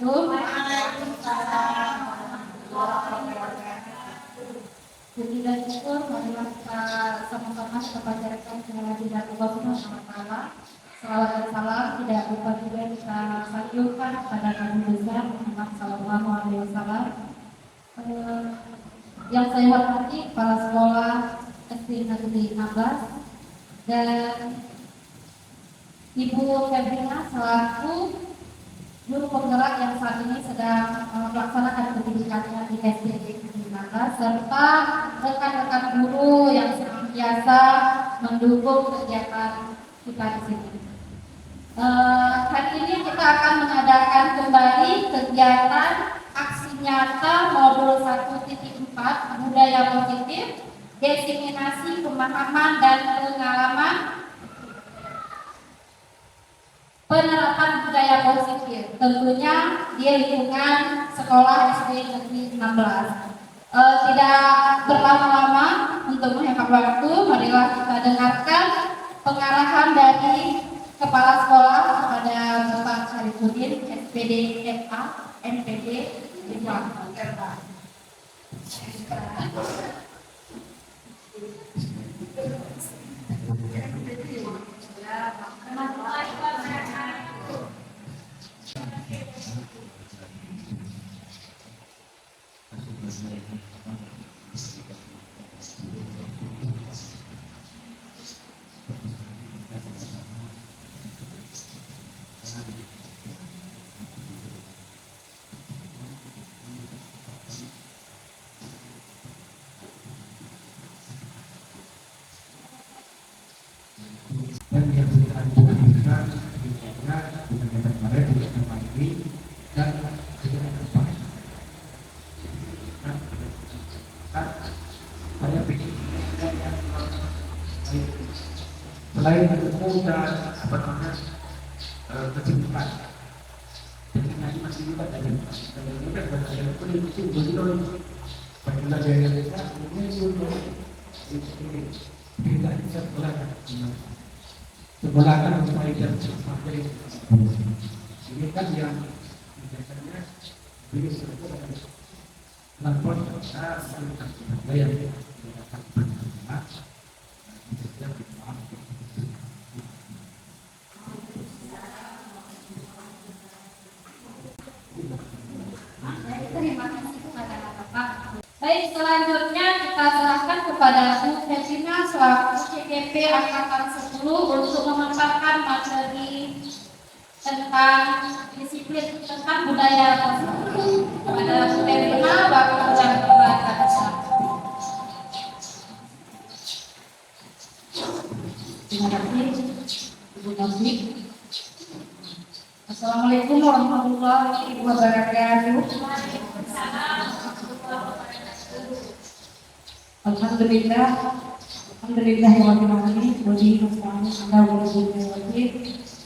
Waalaikumsalam warahmatullahi wabarakatuh. Puji dan syukur marilah kita sama-sama kita panjatkan kehadirat Allah Subhanahu wa taala. Salawat dan salam tidak lupa juga kita sanjungkan kepada Nabi besar Muhammad sallallahu alaihi wasallam. Yang saya hormati kepala sekolah SD Negeri 16 dan Ibu Febrina selaku guru penggerak yang saat ini sedang melaksanakan pendidikannya di SD Negeri 16 serta rekan-rekan guru yang senantiasa mendukung kegiatan kita di sini. Hari ini kita akan mengadakan kembali kegiatan aksi nyata modul 1.4 budaya positif, diseminasi pemahaman dan pengalaman penerapan budaya positif, tentunya di lingkungan sekolah SD Negeri 16. Tidak berlama-lama untuk menghemat waktu, marilah kita dengarkan pengarahan dari Kepala Sekolah kepada Bapak Syarifuddin, SPD FA, MPD, Jawa Barat. Dan yang kita lakukan kegiatannya kegiatan kemarin juga tempat ini dan kegiatan depan. Saya pikir selain bertemu dan apa namanya kesibukan, dengan masih juga dari pun itu betul pada jaya kita ini sudah kita bisa belajar. Sebelakan supaya tidak sampai ini kan yang biasanya ini sebetulnya lapor kita yang Terima kasih kepada Bapak. Baik, selanjutnya kita serahkan kepada Bu Febrina selaku CGP Angkatan 10 untuk memaparkan materi tentang disiplin tentang budaya positif. Kepada Bu Febrina, waktu dan keberatan. Terima kasih, Ibu Taufik. Assalamualaikum warahmatullahi wabarakatuh. Alhamdulillah, alhamdulillahirabbil alamin, wa bihi nasta'in ala umuri din.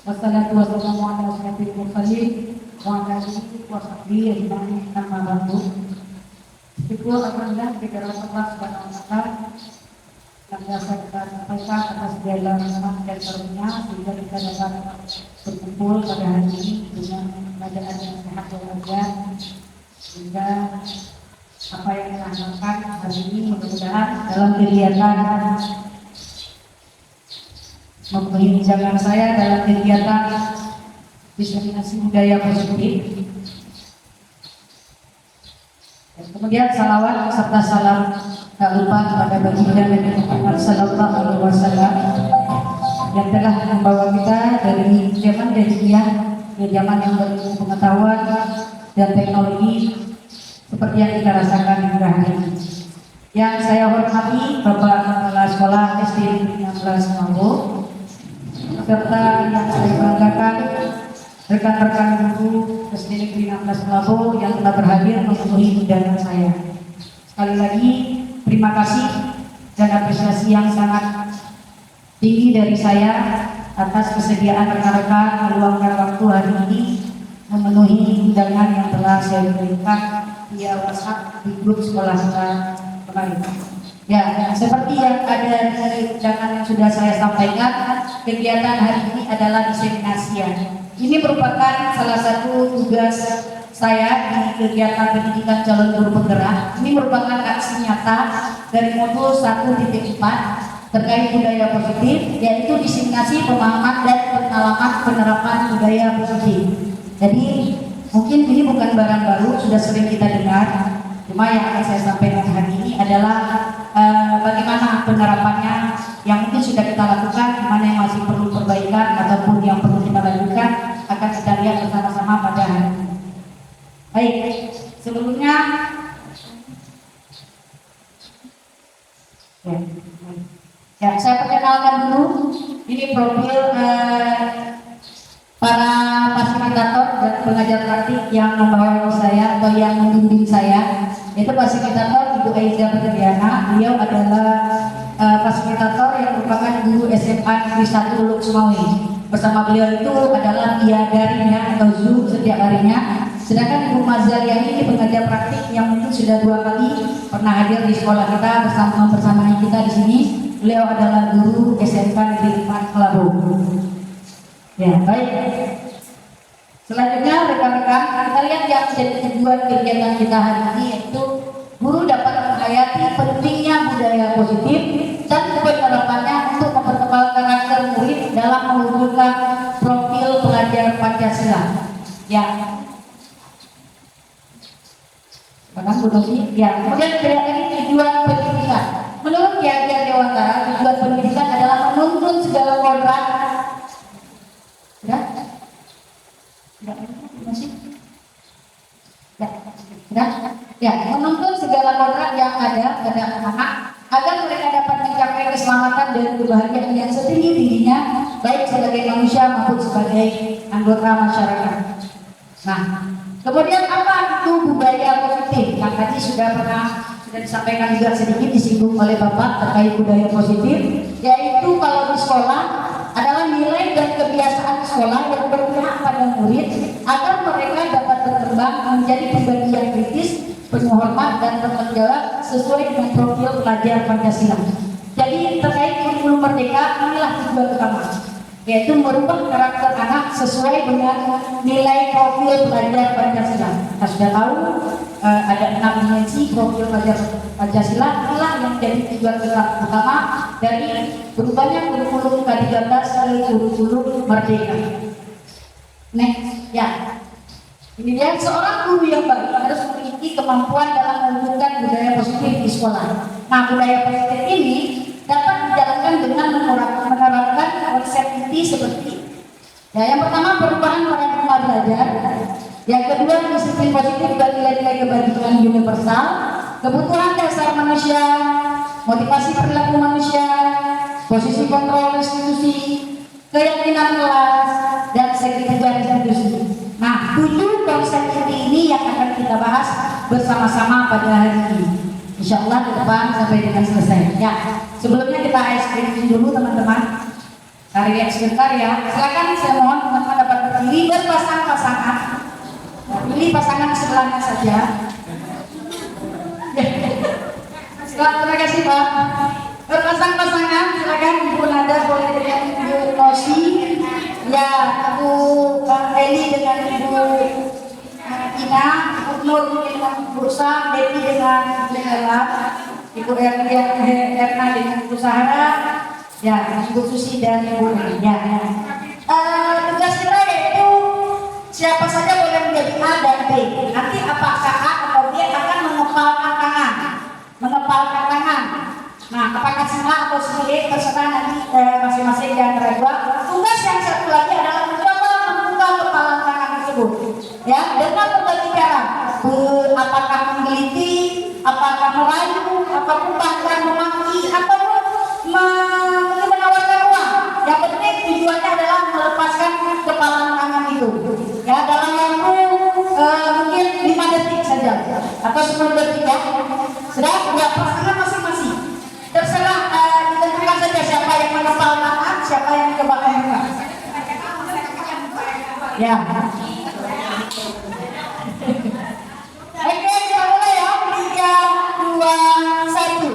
Wassalatu wassalamu ala asyrofil mursalin wa ala alihi wa sahbihi ajma'in, amma ba'du. Syukur alhamdulillah kepada Allah Subhanahu wa taala yang biasa kita sampaikan atas segala rahmat dan karunia sehingga kita dapat berkumpul pada hari ini dengan keadaan yang sehat walafiat, sehingga apa yang kita lakukan hari ini mudah-mudahan dalam kegiatan membimbing saya dalam kegiatan diseminasi budaya positif. Dan kemudian salawat serta salam tak lupa kepada baginda Nabi Muhammad sallallahu alaihi wasallam yang telah membawa kita dari zaman jahiliyah ke zaman yang berilmu pengetahuan dan teknologi seperti yang kita rasakan di hari ini. Yang saya hormati Bapak Kepala Sekolah SD Negeri 16 Mambo, serta yang saya banggakan rekan-rekan guru SD Negeri 16 Mambo yang telah berhadir memenuhi undangan saya. Sekali lagi terima kasih dan apresiasi yang sangat tinggi dari saya atas kesediaan rekan-rekan meluangkan waktu hari ini memenuhi undangan yang telah saya berikan via WhatsApp di grup sekolah kita kemarin. Ya, seperti yang ada dari undangan yang sudah saya sampaikan, kegiatan hari ini adalah diseminasi. Ini merupakan salah satu tugas saya di kegiatan pendidikan calon guru penggerak. Ini merupakan aksi nyata dari modul 1.4 terkait budaya positif, yaitu diseminasi pemahaman dan pengalaman penerapan budaya positif. Jadi mungkin ini bukan barang baru, sudah sering kita dengar. Cuma yang akan saya sampaikan hari ini adalah bagaimana penerapannya yang mungkin sudah kita lakukan, mana yang masih perlu perbaikan ataupun yang perlu kita lanjutkan, akan kita lihat bersama-sama pada hari ini. Baik, sebelumnya ya saya perkenalkan dulu. Ini profil para fasilitator dan pengajar praktik yang membawa saya atau yang membimbing saya. Itu fasilitator Ibu Aiza Berdiana. Beliau adalah fasilitator yang merupakan guru SMA Negeri 1 Uluk Sumawi. Bersama beliau itu adalah darinya atau Zoom setiap harinya. Sedangkan Ibu Mazalia ini pengajar praktik yang mungkin sudah 2 kali pernah hadir di sekolah kita bersama kita di sini. Beliau adalah guru SMK Negeri 4 Kelabu. Ya, baik. Selanjutnya rekan-rekan, kita lihat yang jadi tujuan kegiatan kita hari ini, yaitu guru dapat menghayati pentingnya budaya positif dan penerapannya untuk mempertebal karakter murid dalam mewujudkan profil pelajar Pancasila. Ya. Sekarang Bu Novi, ya. Kemudian ini tujuan pendidikan. Menurut Ki Hajar Dewantara, tujuan pendidikan adalah menuntun segala kodrat. Ya, menuntun segala kodrat yang ada pada anak agar mereka dapat mencapai keselamatan dan kebahagiaan yang setinggi-tingginya, baik sebagai manusia maupun sebagai anggota masyarakat. Nah, kemudian apa itu budaya positif? Yang tadi sudah disampaikan juga sedikit disinggung oleh Bapak terkait budaya positif, yaitu kalau di sekolah adalah nilai dan kebiasaan sekolah yang berpihak pada murid agar mereka dapat berkembang menjadi pribadi yang kritis, penuh hormat dan bertanggung jawab sesuai dengan profil pelajar Pancasila. Jadi terkait kurikulum merdeka, inilah tujuan utama, yaitu merubah karakter anak sesuai dengan nilai profil pelajar Pancasila. Kita sudah tahu ada 6 dimensi profil pelajar Pancasila. Inilah yang jadi tujuan utama dari berubahnya kurikulum K13 ke kurikulum merdeka. Next, ya. Ini dia, seorang guru yang baik harus memiliki kemampuan dalam mewujudkan budaya positif di sekolah. Nah, budaya positif ini dapat dijalankan dengan menerapkan konsep inti seperti ya, yang pertama perubahan paradigma belajar, yang kedua disiplin positif dan nilai-nilai kebajikan universal, kebutuhan dasar manusia, motivasi perilaku manusia, posisi kontrol institusi, keyakinan kelas, dan segitiga institusi. Nah, 7 konsep inti ini yang akan kita bahas bersama-sama pada hari ini. Insya Allah ke depan sampai dengan selesai. Ya, sebelumnya kita ice cream dulu teman-teman. Tarik sebentar ya. Silakan, saya mohon teman-teman dapat berdiri berpasang-pasangan. Pilih pasangan sebelahnya saja. Silakan, terima kasih Pak. Berpasang-pasangan, silakan Ibu Nada boleh dengan Ibu Nosi. Ya, Ibu Eli dengan Ibu Ina, Ibu Nur dengan Ibu Rusa, Betty dengan Ibu Ella, Ibu Erna dengan Ibu Sahara, ya, Ibu Susi dan Ibu Eli. Ya. Tugas kita yaitu siapa saja boleh menjadi A dan B. Nanti apakah A atau B akan mengepalkan tangan. Nah, apakah si A atau si B terserah nanti masing-masing di antara dua. Tugas yang satu lagi adalah mencoba membuka kepalan tangan tersebut. Ya, dengan berbagai cara. Apakah menggeliti, apakah merayu, apakah bahkan memaki, atau menawarkan uang. Yang penting tujuannya adalah melepaskan kepalan tangan itu. Ya, dalam waktu mungkin 5 detik saja atau 10 detik ya. Sudah, dua pasangan masing-masing. Terserah ditentukan saja siapa yang mengepal tangan, siapa yang mencoba muka. Ya. Oke, kita mulai ya. 3, 2, 1.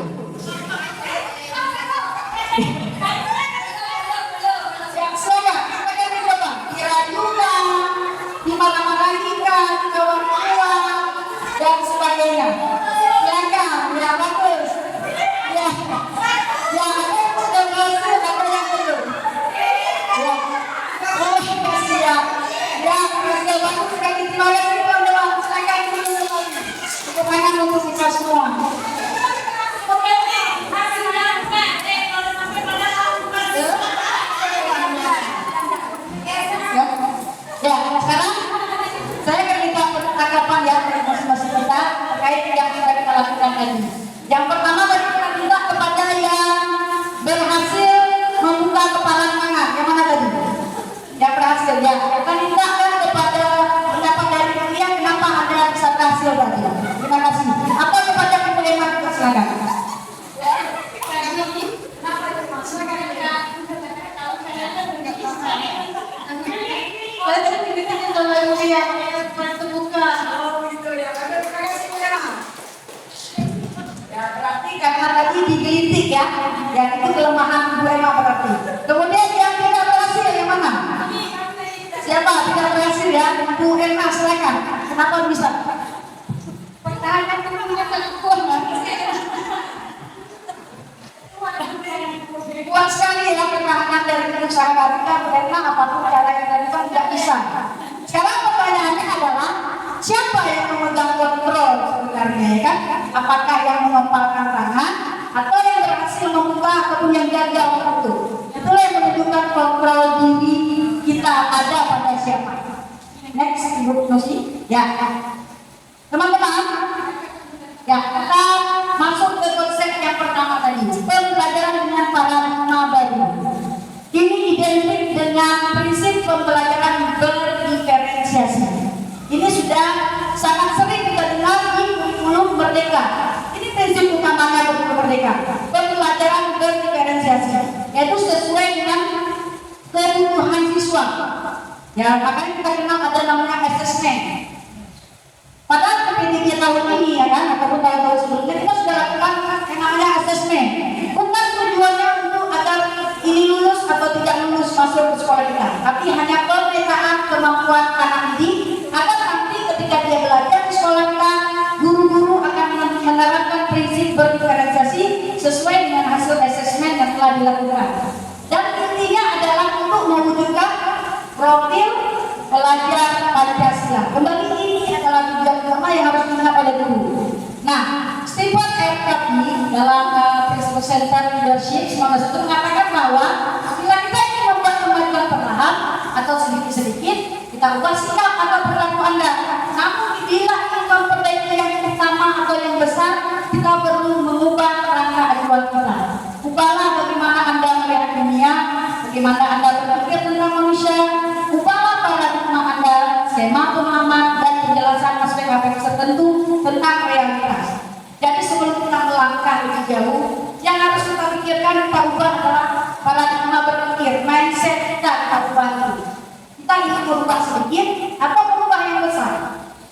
Yang silakan dicoba. Diragukan, dimarah-marahikan, dicoba lagi. Yang pertama tadi kita minta kepada yang berhasil membuka kepala tangan. Yang mana tadi? Yang berhasil ya. Kita mintakan kepada pendapat dari kalian kenapa Anda bisa berhasil tadi. Terima kasih. Apa kepada penerima kita silakan. Ya, berarti karena tadi digelitik ya, yang itu kelemahan Bu Emma berarti. Kemudian yang tidak berhasil yang mana? Siapa tidak berhasil ya? Bu Emma silakan. Kenapa bisa? Pertanyaan kuat sekali ya pertahanan dari perusahaan kita. Bu Emma apapun cara yang dilakukan tidak bisa. Sekarang pertanyaannya adalah siapa yang memegang kontrol sebenarnya ya kan? Apakah yang mengepalkan tangan atau yang berhasil membuka ataupun yang gagal itu? Itulah yang menunjukkan kontrol diri kita ada pada siapa. Next, Ibu Nosi. Ya, teman-teman. Ya, kita masuk ke konsep yang pertama tadi. Pembelajaran dengan paradigma baru. Ini identik dengan prinsip pembelajaran berdiferensiasi. Ini sudah sangat sering kita dengar di kurikulum Merdeka. Ini prinsip utamanya kurikulum Merdeka. Pembelajaran berdiferensiasi, yaitu sesuai dengan kebutuhan siswa. Ya, makanya kita kenal ada namanya assessment. Padahal PPDB tahun ini ya kan, ataupun tahun-tahun sebelumnya kita sudah lakukan yang namanya assessment. Bukan tujuannya untuk agar ini lulus atau tidak lulus masuk ke sekolah kita, tapi hanya pemetaan kemampuan anak didik agar nanti ketika dia belajar di sekolah kita, guru-guru akan menerapkan prinsip berdiferensiasi sesuai dengan hasil assessment yang telah dilakukan. Dan intinya adalah untuk mewujudkan profil pelajar Pancasila. Kembali ini adalah tujuan utama yang harus diingat oleh guru. Nah, Stephen R. Covey dalam Principle Center Leadership 19 mengatakan bahwa bila kita ingin membuat kemajuan perlahan atau sedikit-sedikit, kita ubah sikap atau perilaku Anda. Namun bila ingin memperbaiki yang utama atau yang besar, kita perlu mengubah kerangka acuan kita. Ubahlah bagaimana Anda melihat dunia, bagaimana Anda berpikir tentang manusia, ubahlah paradigma Anda, skema pemahaman dan penjelasan aspek-aspek tertentu tentang realitas. Jadi sebelum kita melangkah lebih jauh, yang harus kita pikirkan, kita ubah adalah paradigma berpikir, mindset kita ubah dulu. Kita ingin merubah sedikit atau merubah yang besar.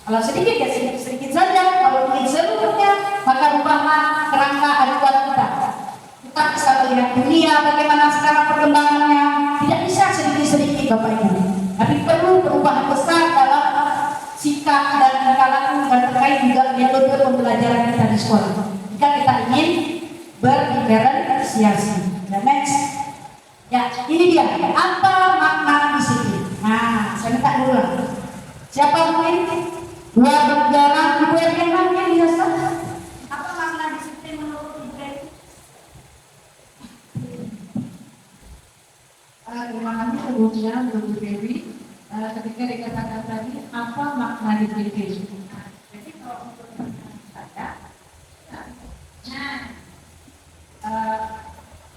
Kalau sedikit ya sedikit saja, kalau ingin seluruhnya maka ubahlah kerangka acuan kita. Kita bisa melihat dunia bagaimana sekarang perkembangannya, tidak bisa sedikit-sedikit Bapak Ibu. Tapi perlu perubahan besar dalam sikap dan tingkah laku dan terkait juga metode pembelajaran kita di sekolah. Jika kita ingin berdiferensiasi. Dan next, ya ini dia. Apa makna disiplin? Nah, saya minta dulu lah. Siapa mungkin? Dua berjalan, Ibu Erna yang biasa. Apa makna disiplin menurut Ibu Erna? Terima kasih kemudian Ibu Dewi. Ketika dikatakan tadi apa makna disiplin? Jadi kalau untuk saya,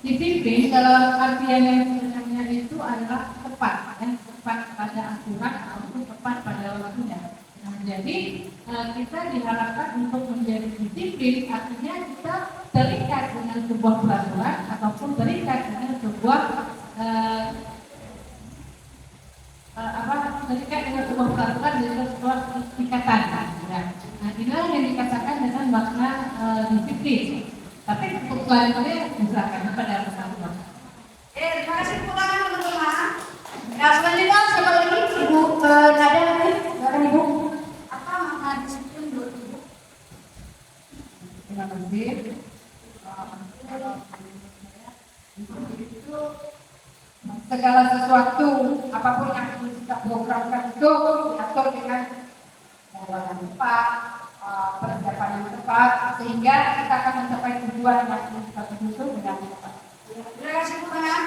disiplin dalam artian yang sebenarnya itu adalah tepat, ya, tepat pada aturan ataupun tepat pada waktunya. Nah, jadi kita diharapkan untuk menjadi disiplin, artinya kita terikat dengan sebuah peraturan ataupun terikat dengan sebuah terikat dengan sebuah peraturan dan sebuah ikatan. Nah, inilah yang dikatakan dengan makna disiplin. Tapi untuk selanjutnya diserahkan kepada bersama. Terima kasih pulang teman-teman. Nah, selanjutnya siapa lagi? Ibu Nada nanti, silakan Ibu. Apa makna disiplin menurut Ibu? Terima kasih. Itu segala sesuatu apapun yang kita programkan itu diatur dengan yang tepat, persiapan yang tepat, sehingga kita akan mencapai tujuan yang kita tuju dengan tepat. Terima kasih teman-teman.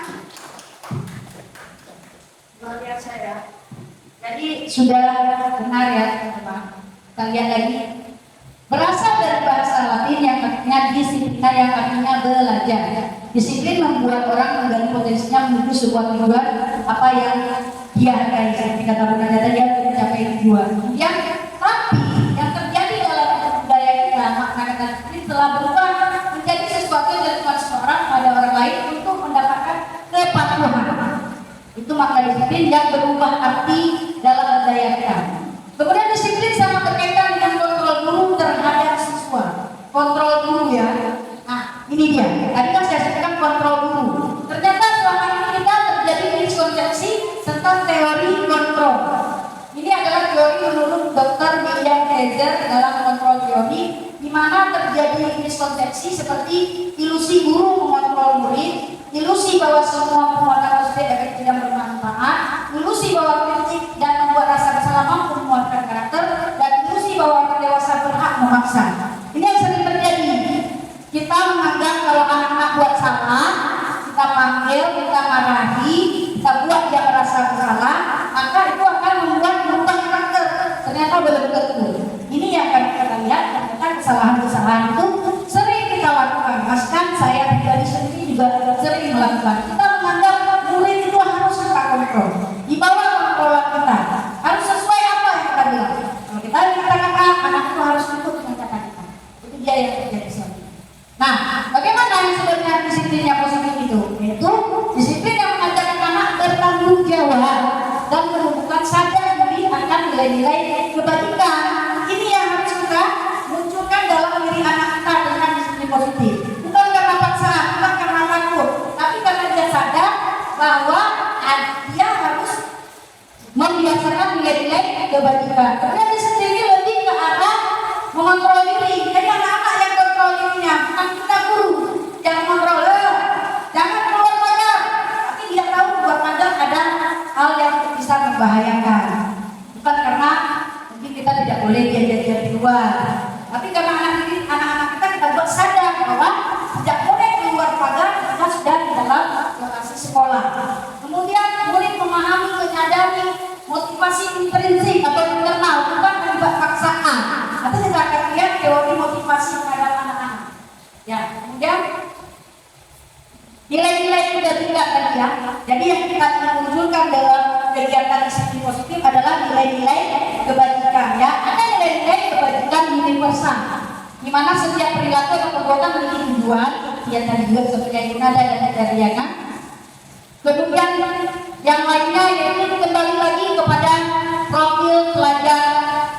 Luar biasa ya. Jadi sudah benar ya teman-teman. Kita lihat lagi Berasal dari bahasa Latin yang artinya disiplina, yang artinya belajar. Disiplin membuat orang menggali potensinya menuju sebuah tujuan apa yang dia hargai. Seperti kata Bunda Jata, dia untuk mencapai tujuan. Yang tapi yang terjadi dalam budaya kita, makna kata disiplin telah berubah menjadi sesuatu yang dilakukan seorang pada orang lain untuk mendapatkan kepatuhan. Itu makna disiplin yang berubah arti dalam budaya kita. Kemudian disiplin sama berkaitan dengan kontrol guru terhadap siswa. Kontrol guru ya. Nah, ini dia. Tadi kan saya sebutkan kontrol guru. Ternyata selama ini kita terjadi miskonsepsi tentang teori kontrol. Ini adalah teori menurut Dr. William Kaiser dalam kontrol teori, di mana terjadi miskonsepsi seperti ilusi guru mengontrol murid, ilusi bahwa semua penguatan positif efek tidak bermanfaat, ilusi bahwa kritik dan membuat rasa bersalah mampu menguatkan karakter, dan ilusi bahwa orang dewasa berhak memaksa. Ini yang sering terjadi. Kita menganggap kalau anak-anak buat salah, kita panggil, kita marahi, kita buat dia merasa bersalah, maka itu akan membuat berubah karakter. Ternyata belum tentu. Ini yang akan kita lihat. Ternyata kesalahan-kesalahan itu sering kita lakukan. Bahkan saya pribadi sendiri juga sering melakukan. Kita menganggap murid itu harus kita kontrol, di bawah kontrol kita, harus sesuai apa yang kita bilang. Kalau kita dikatakan anak itu harus ikut dengan kata kita. Itu dia yang terjadi selama ini. Nah, bagaimana yang sebenarnya disiplin yang positif itu? Yaitu disiplin yang mengajarkan anak bertanggung jawab dan menumbuhkan sadar diri akan nilai-nilai kebajikan. Ini yang harus kita munculkan dalam diri anak kita dengan disiplin positif. Bukan karena paksaan, bukan karena takut, tapi karena dia sadar bahwa dia harus membiasakan nilai-nilai kebajikan. Kemudian disiplin ini lebih ke arah mengontrol diri. Jadi anak-anak yang kontrol dirinya, bukan kita guru yang mengontrol. Jangan keluar pagar, tapi dia tahu keluar pagar ada hal yang bisa membahayakan. Bukan karena mungkin kita tidak boleh diajar di luar, tapi karena anak-anak kita buat sadar bahwa tidak boleh keluar pagar karena sudah di dalam lokasi sekolah. Kemudian murid memahami, menyadari motivasi intrinsik atau internal, bukan akibat paksaan. Nanti kita akan lihat teori motivasi terhadap anak-anak. Ya, kemudian nilai-nilai itu sudah tidak tadi ya. Jadi yang kita munculkan dalam kegiatan disiplin positif adalah nilai-nilai kebajikan. Ya, ada nilai-nilai kebajikan universal, di mana setiap perilaku atau perbuatan memiliki tujuan. Ya tadi juga seperti yang ada dan Dariana. Kemudian yang lainnya yaitu kembali lagi kepada profil pelajar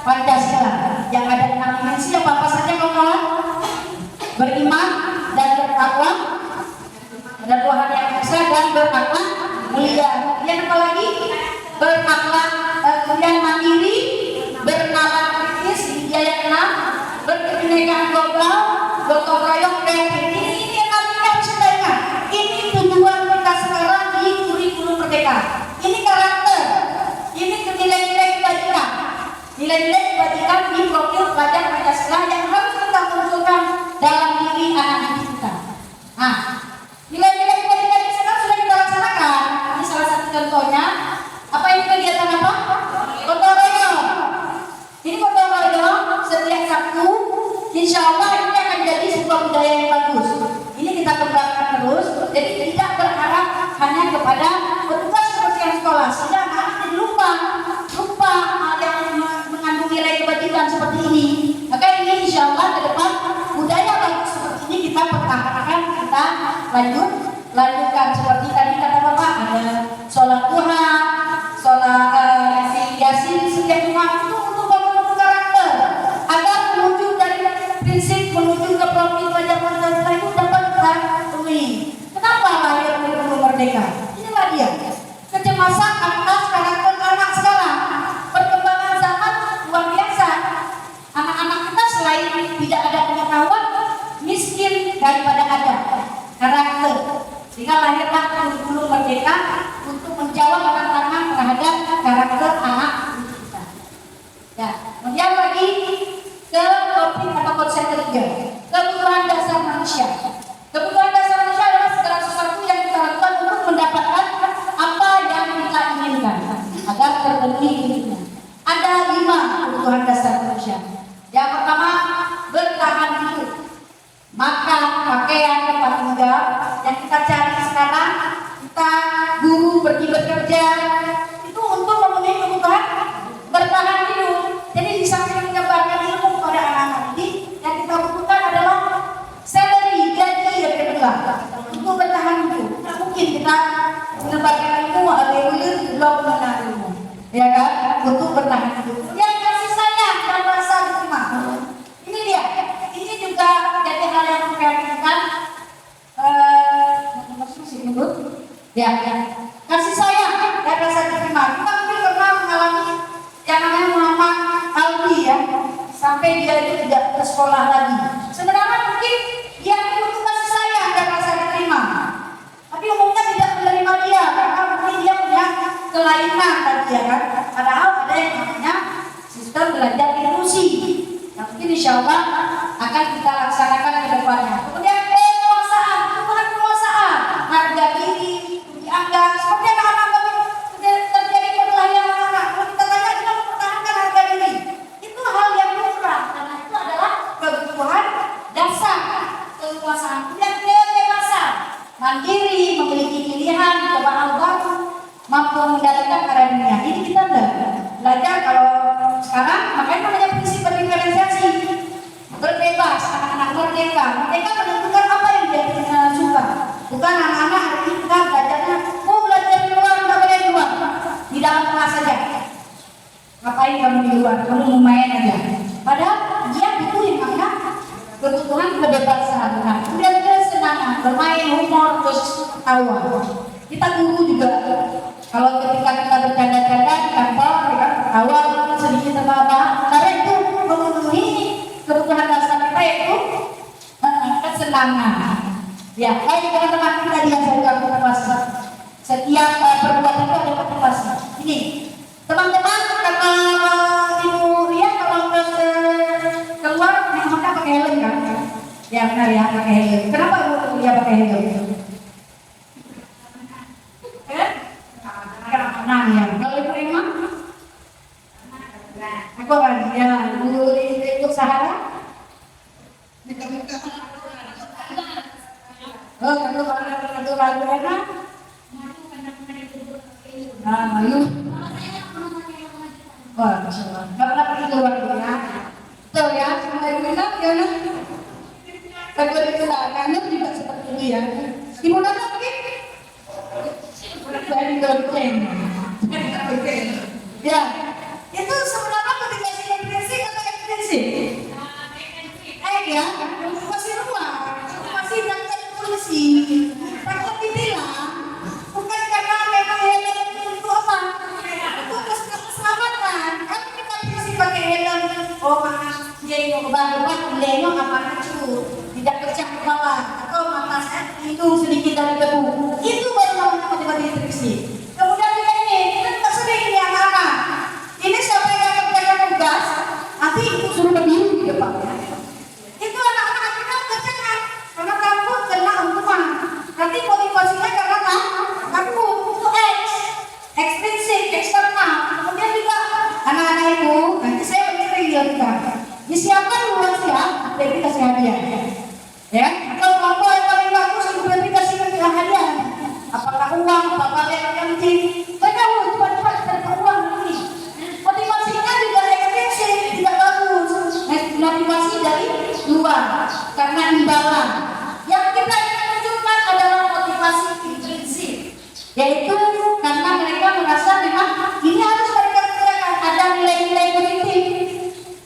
Pancasila yang ada 6 dimensi. Apa saja kawan-kawan? Beriman dan bertakwa, ada Tuhan yang Esa dan berakhlak mulia. Kemudian apa lagi? Berakhlak, kemudian mandiri, bernalar kritis, dia yang 6, berkebinekaan global, gotong royong, kreatif. Ini yang artinya harus kita ingat. Ini tujuan kita sekarang di kurikulum Merdeka. Ini karakter, ini nilai-nilai kebajikan. Nilai-nilai kebajikan di profil pelajar Pancasila yang harus kita munculkan dalam diri anak-anak kita. Nah, nilai-nilai kebajikan ini sekarang sudah kita laksanakan. Ini salah satu contohnya. Apa ini kegiatan apa? Gotong royong. Ini gotong royong setiap Sabtu. Insya Allah ini akan jadi sebuah budaya yang bagus. Ini kita kembangkan terus. Jadi tidak berharap hanya kepada petugas kebersihan sekolah. Sehingga anak-anak jadi lupa yang mengandung nilai kebajikan seperti ini. Maka ini insya Allah ke depan budaya bagus seperti ini kita pertahankan, kita lanjutkan seperti tadi kata Bapak, ada sholat duha, sholat yasin setiap Jumat itu untuk membentuk karakter agar menuju dari prinsip menuju ke profil pelajar Pancasila itu dapat kita temui. Kenapa lahir kurikulum Merdeka? Inilah dia kecemasan atas karakter anak sekarang. Perkembangan zaman luar biasa. Anak-anak kita selain tidak ada pengetahuan, miskin daripada ada karakter. Sehingga lahirlah kurikulum Merdeka untuk menjawab tantangan terhadap karakter anak kita. Ya, kemudian lagi ke topik atau konsep ketiga, kebutuhan dasar manusia. Kebutuhan dasar manusia adalah segala sesuatu yang kita lakukan untuk mendapatkan apa yang kita inginkan agar terpenuhi hidupnya. Ada 5 kebutuhan dasar manusia. Yang pertama, Ya, kasih sayang dan rasa terima. Kita mungkin pernah mengalami yang namanya Muhammad Aldi ya, sampai dia itu tidak ke sekolah lagi. Sebenarnya mungkin dia butuh kasih sayang dan rasa terima, tapi umumnya tidak menerima dia karena mungkin dia punya kelainan tadi ya kan. Padahal ada yang namanya sistem belajar inklusi yang mungkin insya Allah akan kita laksanakan ke depannya. Kemudian penguasaan, bukan penguasaan, harga diri dianggap seperti anak-anak terjadi perkelahian anak. Kalau kita tanya kita mempertahankan harga diri, itu hal yang lumrah karena itu adalah kebutuhan dasar kekuasaan. Kemudian kebebasan, mandiri, memiliki pilihan, coba hal baru, mampu mengendalikan arah dunia. Ini kita belajar kalau sekarang, makanya namanya prinsip berdiferensiasi, berbebas, anak-anak merdeka menentukan apa yang dia suka. Bukan anak-anak hari ini kita belajarnya, belajar di luar, nggak boleh di luar, di dalam kelas saja. Ngapain kamu di luar? Kamu mau main aja. Padahal dia butuh yang namanya kebutuhan kebebasan. Nah, kemudian kesenangan, bermain, humor, terus ketawa. Kita guru juga. Kalau ketika kita bercanda-canda di kantor, kita ketawa, sedikit tertawa, karena itu memenuhi kebutuhan dasar kita yaitu kesenangan. Ya, baik teman-teman kita diajarkan motivasi. Setiap perbuatan itu ada motivasi. Ini, teman-teman, karena Ibu Ria kalau keluar di mana pakai helm kan? Ya benar ya, pakai helm. Kenapa Ibu Ria pakai helm? Nah, ya. Kalau Ibu Emma? Aku ya, Ibu untuk Sahara? Oh, kalau lagu enak? Nah, malu. Wah, Masya Allah. Gak pernah pergi keluar ya. Tuh ya, sama Ibu enak, gimana? Kalau itu kangen juga seperti itu ya. Ibu Nana pergi? Dari Goreng. Ya, itu sebenarnya motivasi intrinsik atau ekstrinsik? Ya, masih luar, masih daftar polisi. Takut ditilang, bukan karena memang helm itu apa? Itu keselamatan. Kan kita polisi pakai helm. Oh maaf, dia yang kebaruan, lengok apa lucu, tidak pecah ke bawah, atau mata saya hidung sedikit dari debu. Itu baru namanya motivasi intrinsik. Kemudian juga ini, kita tidak sering ini anak-anak. Ini siapa yang akan menjaga tugas? Nanti ibu suruh berdiri di depan. Itu anak-anak kita kecengan karena takut kena hukuman. Nanti motivasinya karena takut itu ekstrinsik, eksternal. Kemudian juga anak-anak itu nanti saya menceritakan disiapkan luar siap, jadi kasih hadiah. Ya, kalau kelompok yang paling bagus ibu nanti kasih hadiah. Apakah uang, apakah yang penting? Mereka cepat-cepat dapat uang ini. Motivasinya juga ekstrinsik, tidak bagus. Motivasi dari luar karena imbalan. Yang kita ingin tunjukkan adalah motivasi intrinsik, yaitu karena mereka merasa memang ini harus mereka kerjakan, ada nilai-nilai positif,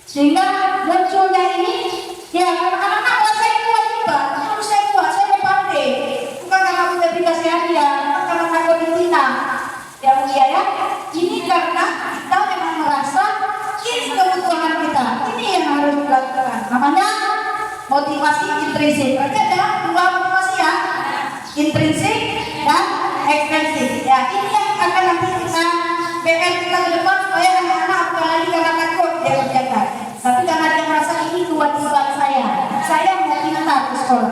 sehingga munculnya ini ya anak-anak saya kewajiban, harus saya buat, saya mau pandai, bukan karena udah dikasih hadiah, bukan karena takut ditilang. Ya mulia ya, ini karena kita memang merasa ini kebutuhan kita, ini yang harus dilakukan. Namanya motivasi intrinsik. Berarti ada dua motivasi ya, intrinsik dan ekstrinsik. Ya, ini yang akan nanti kita PR kita ke depan supaya anak-anak bukan lagi karena takut dia kerjakan, tapi karena dia merasa ini kewajiban saya mau pintar ke sekolah.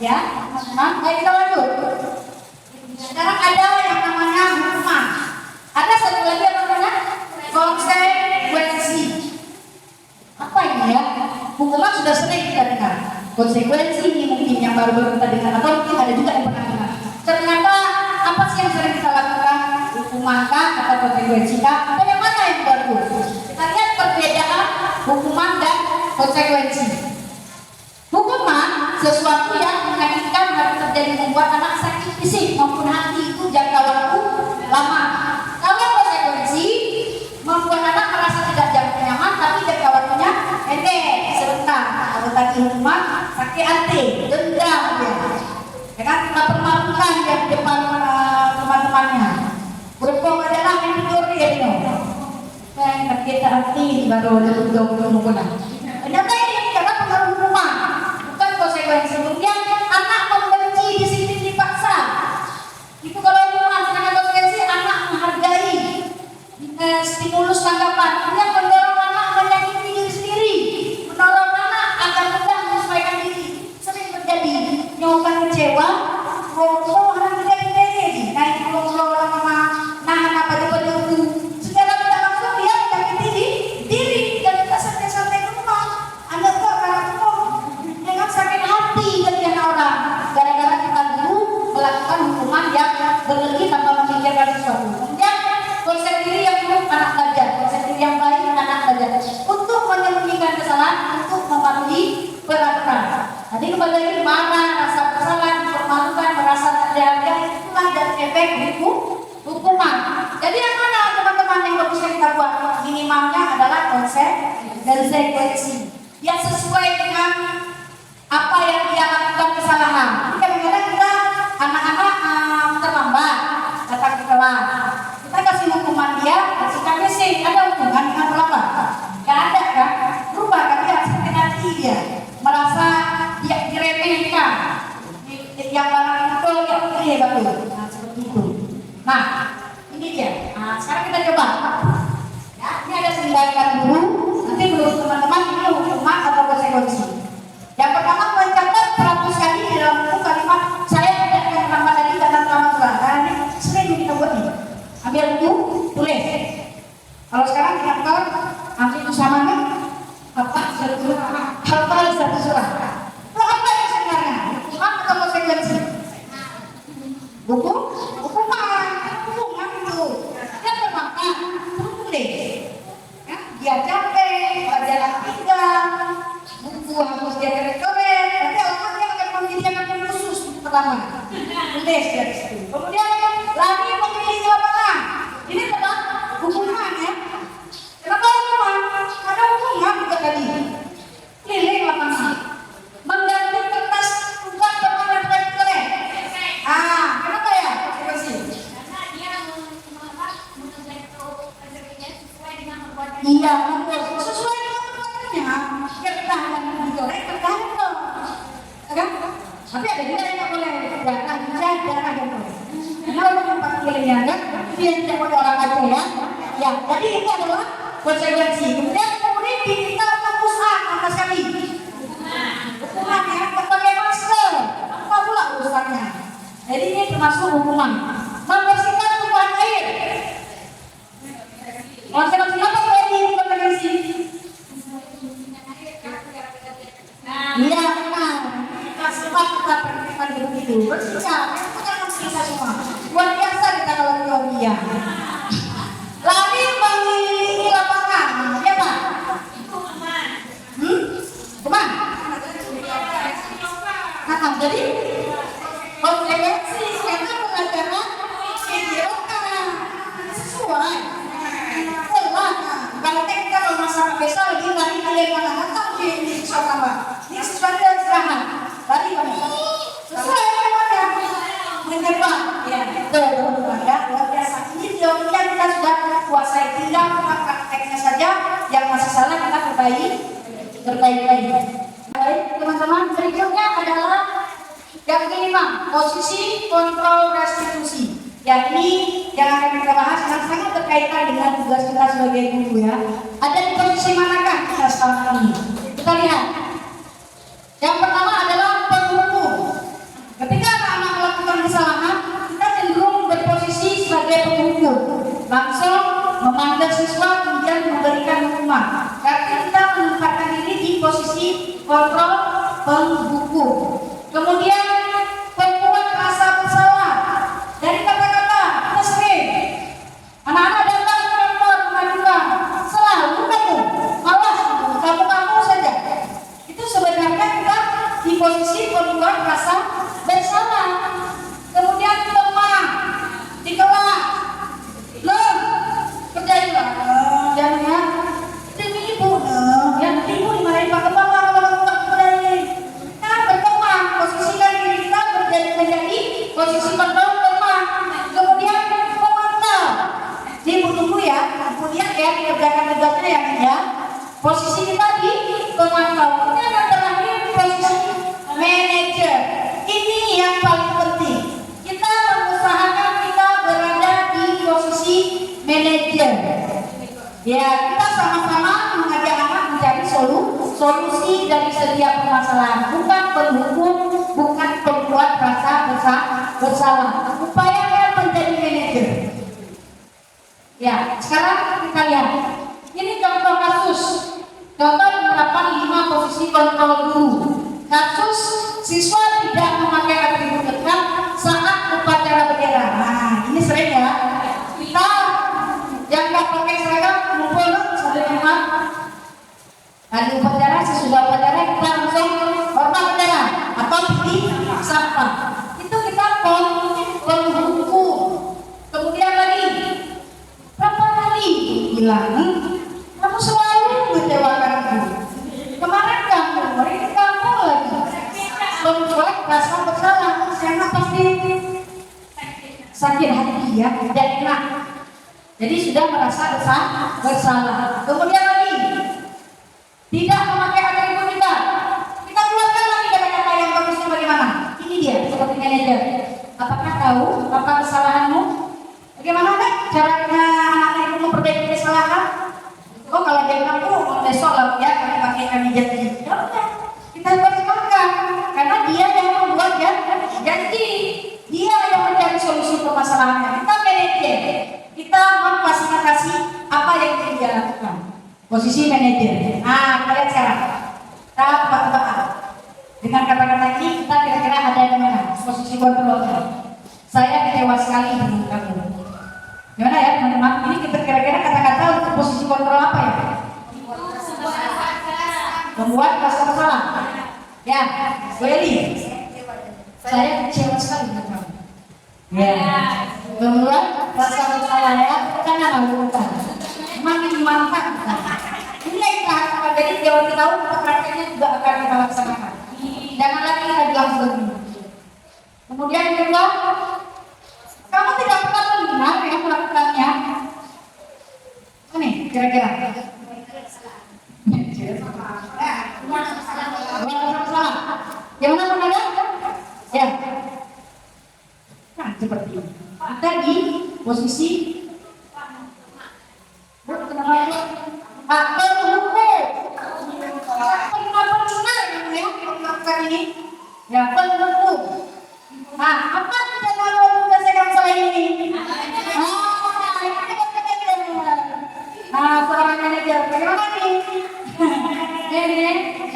Ya, teman-teman, baik kita lanjut. Sekarang ada yang namanya hukuman. Ada satu lagi yang namanya konsekuensi. Apa ini ya? Hukuman sudah sering kita dengar. Konsekuensi ini mungkin yang baru-baru kita dengar, atau mungkin ada juga yang pernah dengar. Ternyata apa sih yang sering kita lakukan? Hukuman kah atau konsekuensi kah? Atau yang mana yang bagus? Kita lihat perbedaan hukuman dan konsekuensi. Hukuman sesuatu yang mengakibatkan harus terjadi membuat anak sakit fisik maupun hati itu jangka waktu lama. Kalau konsekuensi membuat anak merasa tidak nyaman tapi jangka waktunya pendek, sebentar. Kalau tadi hukuman sakit hati, dendam ya. Ya kan kita permalukan di depan hati baru duduk menggunakan. Ternyata ini karena pengaruh rumah, bukan konsekuensi. Kemudian anak membenci, disiplin dipaksa. Itu kalau rumah dengan konsekuensi anak menghargai stimulus tanggapan. Kemudian mendorong anak menyakiti diri sendiri, mendorong anak agar mudah menyesuaikan diri. Sering terjadi nyoba kecewa, rono anak tidak diri, naik pulau lama, nahan apa itu secara tidak langsung dia menyakiti diri dan kita santai-santai rumah. Anda kok dengan sakit hati dari anak orang gara-gara kita dulu melakukan hukuman yang berlebih tanpa memikirkan sesuatu. Kemudian konsep diri yang buruk anak belajar, konsep diri yang baik anak belajar untuk menyembunyikan kesalahan, untuk mematuhi peraturan. Tadi kembali lagi marah, rasa bersalah, dipermalukan, merasa tak dihargai, itulah dari efek hukuman. Jadi yang mana teman-teman yang bisa kita buat? Minimalnya adalah konsep dan konsekuensi yang sesuai dengan apa yang dia lakukan kesalahan. Jadi kadang-kadang kita anak-anak terlambat datang ke kelas, kita kasih hukuman dia, kasihkan mesin, ada hukuman dengan terlambat? Gak ada kan? Berubah kan dia, sakit hati dia, merasa dia diremehkan, yang barang itu yang hebat tuh, nah seperti itu. Nah ini dia. Nah sekarang kita coba. Ya, ini ada 9 dulu. Nanti menurut teman-teman ini hukuman atau konsekuensi. Yang pertama mencatat 100 kali di dalam buku kalimat saya tidak akan terlambat lagi karena terlambat sudah. Nah ini sering kita buat nih. Ambil buku, tulis. Kalau sekarang kita ambil itu sama kan? Apa satu surah? Apa yang sebenarnya? Hukuman atau konsekuensi? Hukuman itu. Yang pertama, tulis. Ya, dia capek, pelajaran tinggal, buku harus dia coret-coret. Nanti orang dia akan menyediakan khusus pertama. Tulis dari situ. Kemudian lari memilih lapangan. Ini adalah hukuman ya. Kenapa hukuman? Ada hukuman juga tadi. Keliling lapangan. Mengganti kertas bukan permanen keren. Kenapa ya? Iya, sesuai dengan perbuatannya. Biar ketahanan digoreng, ketahanan dong. Kan? Tapi ada juga yang nggak boleh darah yang boleh. Karena untuk tempat kilingnya kan, dia tidak boleh orang aja ya. Ya, jadi ini adalah konsekuensi. Kemudian kita fokus angka sekali. Hukuman ya, pakai masker. Apa pula urusannya? Jadi ini termasuk hukuman. Membersihkan tumpahan air. Konsekuensi apa berarti konsekuensi? Iya, benar. Kita sempat kita praktekkan begitu. Bersihkan, kita bersihkan semua. Luar biasa kita kalau teorinya. Lari mengelilingi lapangan, ya Pak? Hukuman. Jadi konsekuensi karena pelajaran ideologi sesuai. Kalau kita kalau masalah besar lagi lari kalian mana tahu di sesuatu apa? Ini sesuatu yang istirahat. Lari mana? Sesuai dengan menyebar. Ya, betul ya. Luar biasa. Ini teori yang kita sudah kuasai. Tinggal prakteknya saja. Yang masih salah kita perbaiki lagi. Baik, teman-teman. Berikutnya adalah yang kelima, posisi kontrol restitusi. Ya ini yang akan kita bahas yang sangat berkaitan dengan tugas kita sebagai guru ya. Ada di posisi manakah kita sekarang ini? Kita lihat. Yang pertama adalah penghukum. Ketika anak-anak melakukan kesalahan, kita cenderung berposisi sebagai penghukum. Langsung memanggil siswa kemudian memberikan hukuman. Karena kita menempatkan diri di posisi kontrol penghukum. Kemudian membuat rasa bersalah. Dari kata-kata kita sering anak-anak datang ke kantor mengadukan selalu kamu saja. Itu sebenarnya kita di posisi membuat rasa bersalah. Kemudian lemah di kelas, kerjailah jangan ya ibu yang ibu dimarahin pakai bapak berkembang posisikan diri kita menjadi posisi kontrol. Kemudian memantau, jadi tunggu ya, kemudian ya dikerjakan tugasnya yang pemantau. Ini yang terakhir posisi manajer. Ini yang paling penting. Kita mengusahakan kita berada di posisi manajer. Ya, kita sama-sama mengajak anak mencari solusi dari setiap permasalahan, bukan penghukum, bukan pembuat rasa bersalah. Upayakan menjadi manajer. Ya, sekarang kita lihat. Ini contoh kasus. Contoh penerapan 5 posisi kontrol guru. Kasus siswa tidak memakai atribut lekat saat upacara bendera. Nah, ini sering ya. Kita yang nggak pakai seragam kumpul sampai rumah. Di upacara, sesudah upacara kita langsung hormat bendera atau pilih sampah. Itu kita penghukum. Kemudian lagi, berapa kali bilang kamu selalu mengecewakan ibu. Kemarin kamu, hari ini kamu lagi membuat rasa bersalah. Saya pasti sakit hati ya, tidak enak. Jadi sudah merasa bersalah. Kemudian lagi, tidak memakai atribut kita. Kita keluarkan lagi kata-kata yang bagusnya bagaimana. Ini dia seperti manajer. Apakah tahu apa kesalahanmu? Bagaimana kan caranya anak itu memperbaiki kesalahan? Oh, kalau dia bilang, besok lah ya kami pakai manajer ini. Ya udah, kita pertimbangkan karena dia yang membuat janji. Dia yang mencari solusi permasalahannya. Kita manajer. Kita memfasilitasi apa yang dia lakukan. Posisi manajer. Nah, kita lihat sekarang. Kita tebak-tebakan. Dengan kata-kata ini kita kira-kira ada di mana? Posisi kontrol. Saya kecewa sekali dengan kamu. Gimana ya teman-teman? Ini kita kira-kira kata-kata untuk posisi kontrol apa ya? Membuat rasa bersalah. Ya, Welly. Saya kecewa sekali dengan kamu. Ya, membuat rasa bersalah ya. Karena lakukan. Makin mantap. Ini yang kita harapkan. Jadi jauh kita tahu prakteknya juga akan kita laksanakan. Jangan lagi kita bilang begini. Kemudian yang kedua, kamu tidak pernah mendengar yang melakukannya. Ini kira-kira. Yang mana pernah ada? Ya. Nah, seperti ini. Kita di posisi ya penghukum. Nah, apa kita mau menyelesaikan masalah ini? Seorang manajer, bagaimana nih?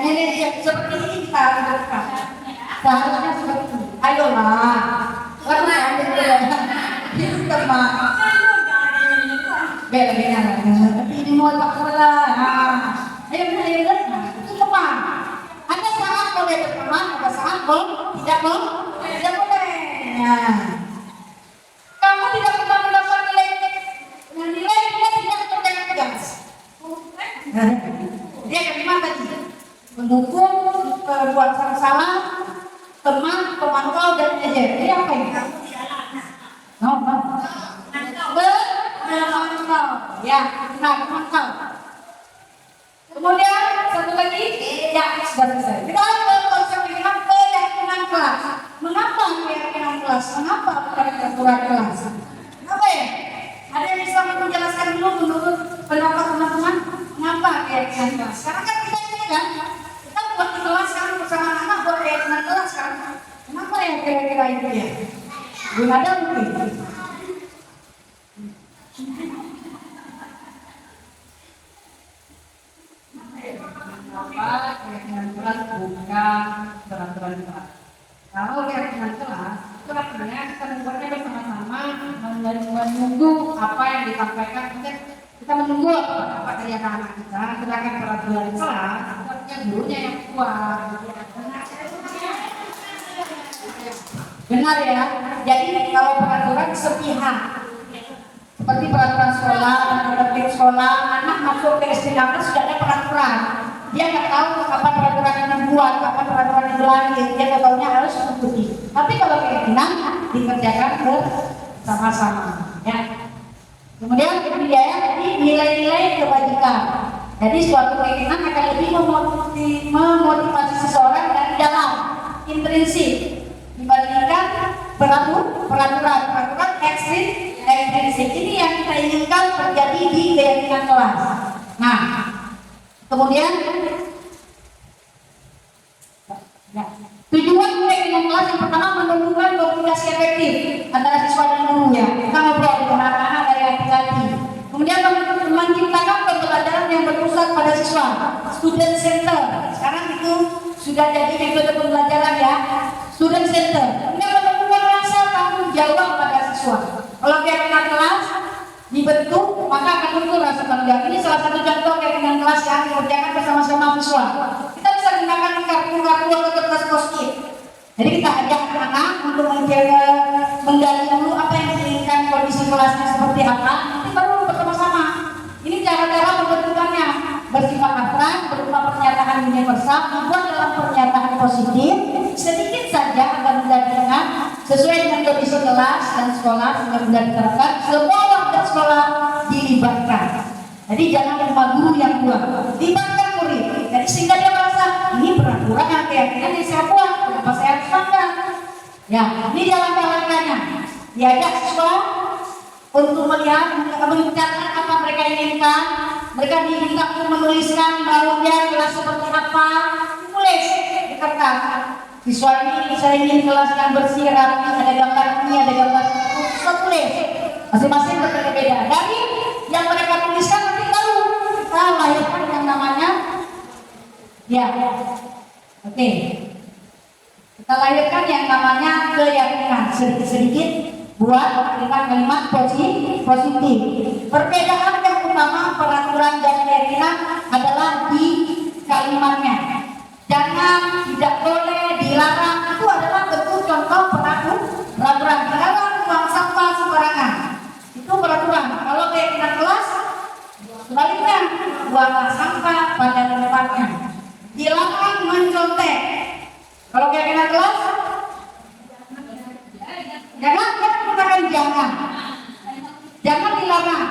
Manajer seperti ini kita lakukan. Seharusnya seperti ini. Ayolah, lakukan dulu ya. Ini teman. Bagaimana? Ini mau tak salah. Ayo manajer, itu teman. Ada saat boleh berteman, ada saat tidak boleh. Nah, kamu tidak pernah mendapat nilai dia tidak berjalan tegas. Dia bagaimana tadi? Mendukung perbuatan salah, teman, pemantau dan manajer. Jadi apa ini? No. Bermantau. Ya, benar, pemantau. Kemudian satu lagi, ya sudah selesai. Kita ke konsep yang keyakinan kelas. Mengapa keyakinan kelas? Mengapa bukan keaturan kelas? Kenapa ya? Ada yang bisa menjelaskan dulu menurut pendapat teman-teman? Mengapa keyakinan kelas? Karena kan kita kan, kita buat di kelas kan bersama anak buat keyakinan kelas kan. Kenapa ya kira-kira itu ya? Belum ada mungkin. Keyakinan kelas bukan peraturan kelas. Kalau keyakinan kelas, itu artinya kita membuatnya bersama-sama menunggu apa yang disampaikan. Kita menunggu apa dari anak kita. Sedangkan peraturan kelas, itu artinya gurunya yang kuat. Benar ya. Jadi kalau peraturan sepihak, seperti peraturan sekolah, tertib sekolah, anak masuk ke SD 16 sudah ada peraturan. Dia nggak tahu kapan peraturan yang dibuat, kapan peraturan yang berlanjut. Dia nggak tahunya harus mengikuti. Tapi kalau keyakinan dikerjakan bersama-sama. Ya. Kemudian kedua, jadi nilai-nilai kebajikan. Jadi suatu keyakinan akan lebih memotivasi Kemudian ya, tujuan dengan kelas yang pertama menumbuhkan komunikasi efektif antara siswa dan guru ya. Kita ngobrol dengan anak-anak dari hati-hati. Kemudian menciptakan pembelajaran yang berpusat pada siswa, student center. Sekarang itu sudah jadi metode pembelajaran ya, student center. Kemudian menumbuhkan rasa tanggung jawab pada siswa. Kalau keyakinan kelas dibentuk, maka akan muncul rasa tanggung jawab. Ini salah satu contoh keyakinan kelas yang dikerjakan bersama-sama siswa. Kita bisa gunakan kartu-kartu atau kertas post-it. Jadi kita ajak anak-anak untuk menggali dulu apa yang diinginkan, kondisi kelasnya seperti apa. Nanti baru bersama-sama. Ini cara-cara pembentukannya bersifat abstrak, berupa pernyataan universal, dibuat dalam pernyataan positif, sedikit saja agar mudah diingat, sesuai dengan kondisi kelas dan sekolah sehingga mudah diterapkan. Semua warga sekolah dilibatkan. Jadi jangan cuma guru yang buat, libatkan murid. Jadi sehingga dia merasa ini peraturan yang keyakinan yang saya buat, kenapa saya harus bangga? Ya, ini jalan-jalannya. Diajak siswa untuk melihat, mencatat apa mereka inginkan. Mereka diminta untuk menuliskan maunya kelas seperti apa, ditulis di kertas. Siswa ini saya ingin kelas yang bersih, rapi, ada gambar ini, ada gambar itu, siswa tulis. Masing-masing berbeda-beda. Dari yang mereka tuliskan nanti baru kita lahirkan yang namanya, ya, oke. Kita lahirkan yang namanya keyakinan sedikit-sedikit buat kalimat positif. Perbedaan yang utama peraturan dan keyakinan adalah di kalimatnya. Jangan, tidak boleh, dilarang, itu adalah bentuk contoh peraturan. Dilarang buang sampah sembarangan, itu peraturan. Kalau keyakinan kelas, sebaliknya buanglah sampah pada tempatnya. Dilarang mencontek. Kalau keyakinan kelas, jangan menggunakan jangan dilarang,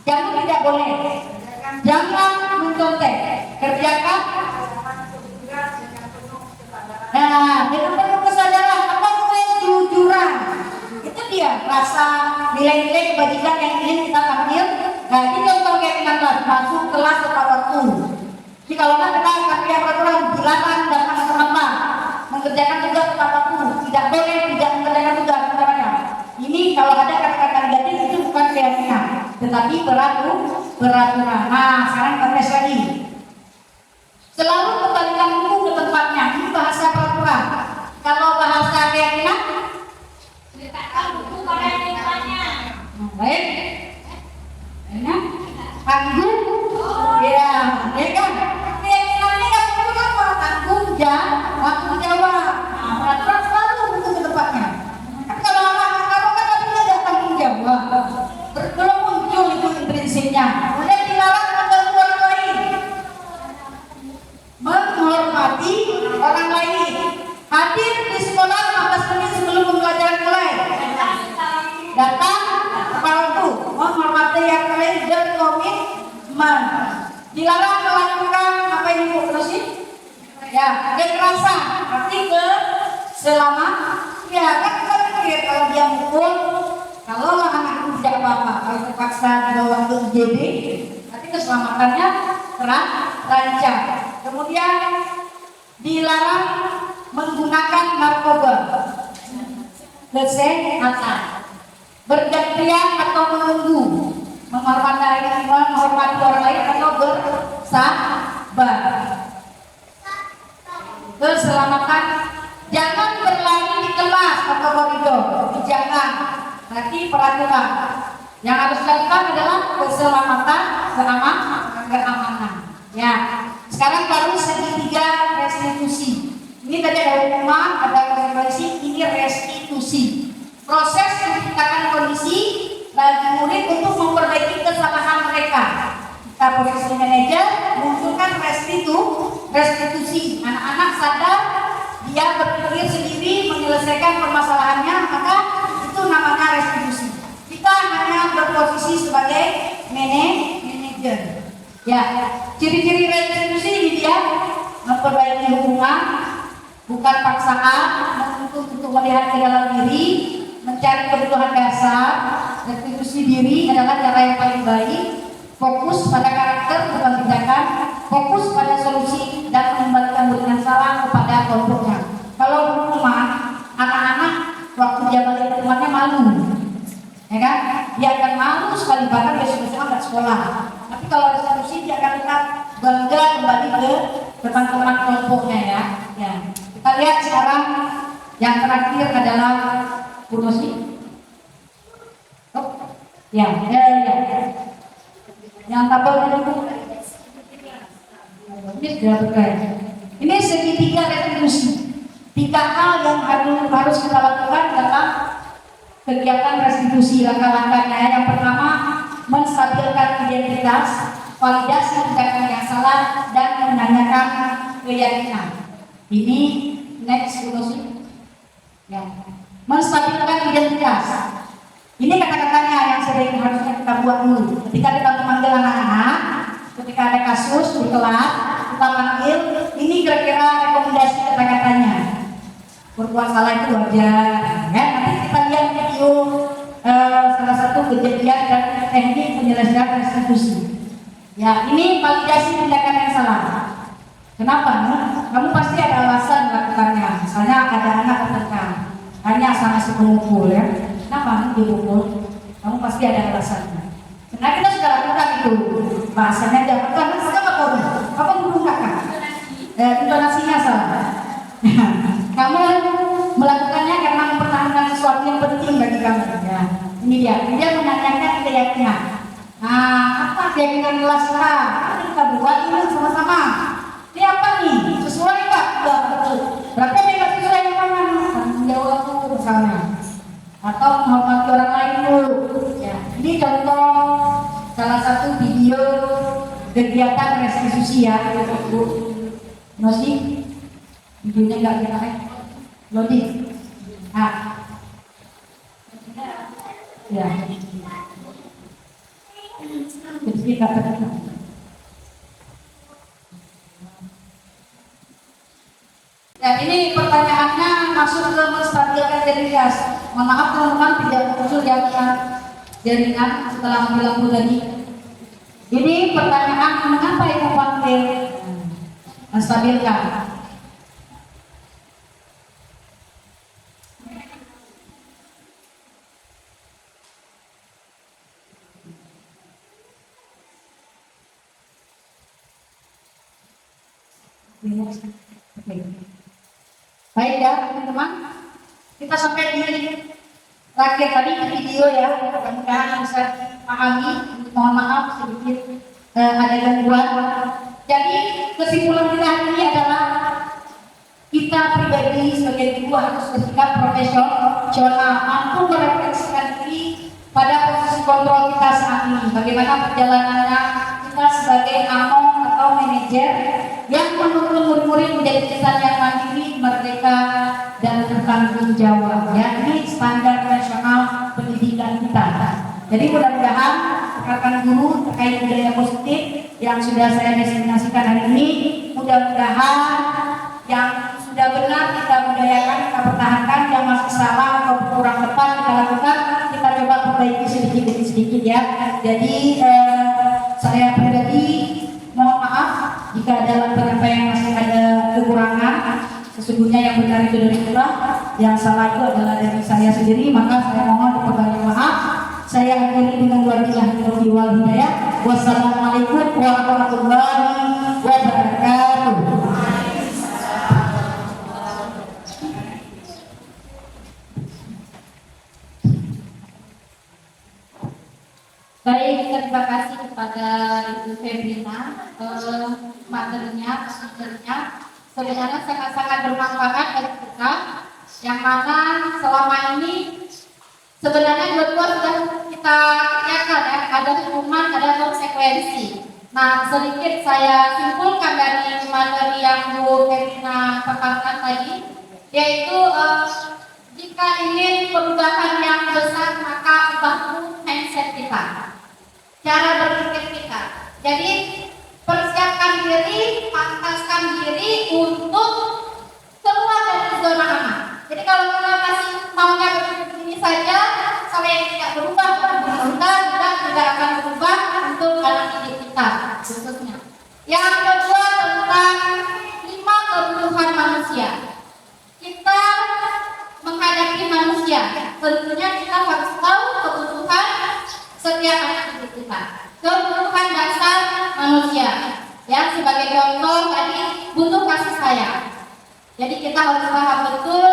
jangan tidak boleh, jangan mencontek, kerjakan. Nah, dengan penuh kesadaran, apa kejujuran, itu dia rasa nilai-nilai kebajikan yang ingin kita tampil. Nah, ini contoh keyakinan kelas, masuk kelas tepat waktu. Jadi kalau nggak kita akan punya peraturan dilarang datang terlambat, mengerjakan tugas tepat waktu, tidak boleh tidak mengerjakan tugas macam-macam. Ini kalau ada kata-kata negatif itu bukan keyakinan, tetapi peraturan. Nah, sekarang kita tes lagi. Selalu kembalikan buku ke tempatnya. Ini bahasa peraturan. Kalau bahasa keyakinan, letakkan buku pada tempatnya. Baik. Enak. Tanggung. Ya, ya kan? Keyakinannya yang perlu apa? Tanggung jawab. Nah, peraturan selalu buku ke tempatnya. Tapi kalau anak-anak kamu kan tadi ada tanggung jawab. Belum muncul itu prinsipnya. Kemudian dilarang mengganggu orang lain. Menghormati orang lain. Hadir di sekolah 15 menit sebelum pembelajaran mulai. Datang tepat waktu. Menghormati yang lain dan komitmen. Dilarang melakukan apa yang ibu terusin? Ya, kekerasan. Arti selama. Ya, kan kita pikir kalau dia mukul, kalau anak itu tidak apa-apa, kalau terpaksa dibawa ke UGD, nanti keselamatannya terancam. Kemudian dilarang menggunakan narkoba, kesehatan, bergantian atau menunggu, menghormati orang lain atau bersabar, keselamatan. Jangan berlari di kelas atau koridor, jangan. Nanti peraturan yang harus dilakukan adalah keselamatan, keamanan. Ya, sekarang baru segitiga restitusi. Ini tadi ada hukuman, ada konsekuensi, ini restitusi. Proses menciptakan kondisi bagi murid untuk memperbaiki kesalahan mereka. Kita posisi manajer munculkan restitusi. Anak-anak sadar dia berpikir sendiri menyelesaikan permasalahannya, maka itu namanya restitusi. Kita hanya berposisi sebagai manajer. Ya, ciri-ciri restitusi ini dia memperbaiki hubungan, bukan paksaan, menuntut untuk melihat ke dalam diri, mencari kebutuhan dasar. Restitusi diri adalah cara yang paling baik. fokus pada karakter bukan tindakan, fokus pada solusi dan mengembalikan murid yang salah kepada kelompoknya. Kalau rumah anak-anak waktu dia balik ke rumahnya malu, ya kan? Dia akan malu sekali bahkan besok-besok nggak sekolah. Tapi kalau ada solusi dia akan tetap bangga kembali ke teman-teman kelompoknya ya. Ya. Kita lihat sekarang yang terakhir adalah Punosi. Oh, ya. Yang tabel itu ini sudah berkait. Ini segitiga retribusi. 3 hal yang harus kita lakukan dalam kegiatan restitusi. Langkah-langkahnya yang pertama, menstabilkan identitas, validasi tindakan yang salah, dan menanyakan keyakinan. Ini next Punosi. Ya. Menstabilkan identitas. Ini kata-katanya yang sering harusnya kita buat dulu. Ketika kita memanggil anak-anak, ketika ada kasus di kelas, kita panggil, ini kira-kira rekomendasi kata-katanya. Berbuat salah itu wajar. Ya, nanti kita lihat video salah satu kejadian dan teknik penyelesaian restitusi. Ya, ini validasi tindakan yang salah. Kenapa? Kamu pasti ada alasan melakukannya. Misalnya ada anak bertengkar, hanya sama si pemukul ya. Kenapa dipukul? Kamu pasti ada alasannya. Karena kita sudah lakukan itu. Bahasanya jangan karena sama kamu bunuh kakak. Intonasinya salah. Kamu melakukannya karena mempertahankan sesuatu yang penting bagi kamu. Ya. Ini dia menanyakan keyakinan. Apa keyakinan kelas A? Kita buat ini sama-sama. Ini apa nih? Sesuai nggak? Betul. Berarti nggak sesuai yang mana? Jawab aku misalnya. Atau menghormati orang lain dulu. Ya. Ini contoh salah satu video kegiatan restitusi ya, Bu Nosi. Videonya nggak kita loading. Ya. Jadi nggak terdengar. Ya, ini pertanyaannya masuk ke menstabilkan identitas. Mohon maaf teman-teman tidak muncul yang jaringan setelah bilang tadi. Ini pertanyaan mengapa ibu panggil menstabilkan? Baik ya teman-teman, kita sampai di terakhir tadi video ya, mudah-mudahan bisa dipahami. Mohon maaf sedikit ada gangguan. Jadi kesimpulan kita hari ini adalah kita pribadi sebagai guru harus bersikap profesional, mampu merefleksikan diri pada posisi kontrol kita saat ini. Bagaimana perjalanannya kita sebagai among atau manajer yang menuntun murid-murid menjadi insan yang mandiri, merdeka, dan bertanggung jawab. Ya, ini standar nasional pendidikan kita. Jadi mudah-mudahan rekan guru terkait budaya positif yang sudah saya diseminasikan hari ini, mudah-mudahan yang sudah benar kita budayakan, kita pertahankan, yang masih salah atau kurang tepat kita lakukan, kita coba perbaiki sedikit demi sedikit ya. Jadi saya pribadi mohon maaf jika dalam penyampaian masih ada kekurangan. Sesungguhnya yang benar itu dari Allah, yang salah itu adalah dari saya sendiri, maka saya mohon berbanyak maaf. Saya akhiri dengan wabillahi taufiq wal hidayah. Wassalamualaikum warahmatullahi wabarakatuh. Baik, terima kasih kepada Ibu Febrina, materinya, speakernya sebenarnya sangat-sangat bermanfaat bagi kita, yang mana selama ini sebenarnya dua-dua sudah kita kerjakan ya, ada hukuman, ada konsekuensi. Nah, sedikit saya simpulkan dari materi yang Bu Febrina paparkan tadi, yaitu jika ingin perubahan yang besar maka ubah mindset kita, cara berpikir kita. Jadi persiapkan diri, pantaskan diri untuk keluar dari zona aman. Jadi kalau kita masih maunya begini saja, kalau yang tidak berubah, tidak akan berubah untuk anak kita. Yang kedua tentang 5 kebutuhan manusia. Kita menghadapi manusia, tentunya kita harus tahu kebutuhan setiap anak kita. Kebutuhan dasar manusia. Ya, sebagai contoh tadi butuh kasih sayang. Jadi kita harus paham betul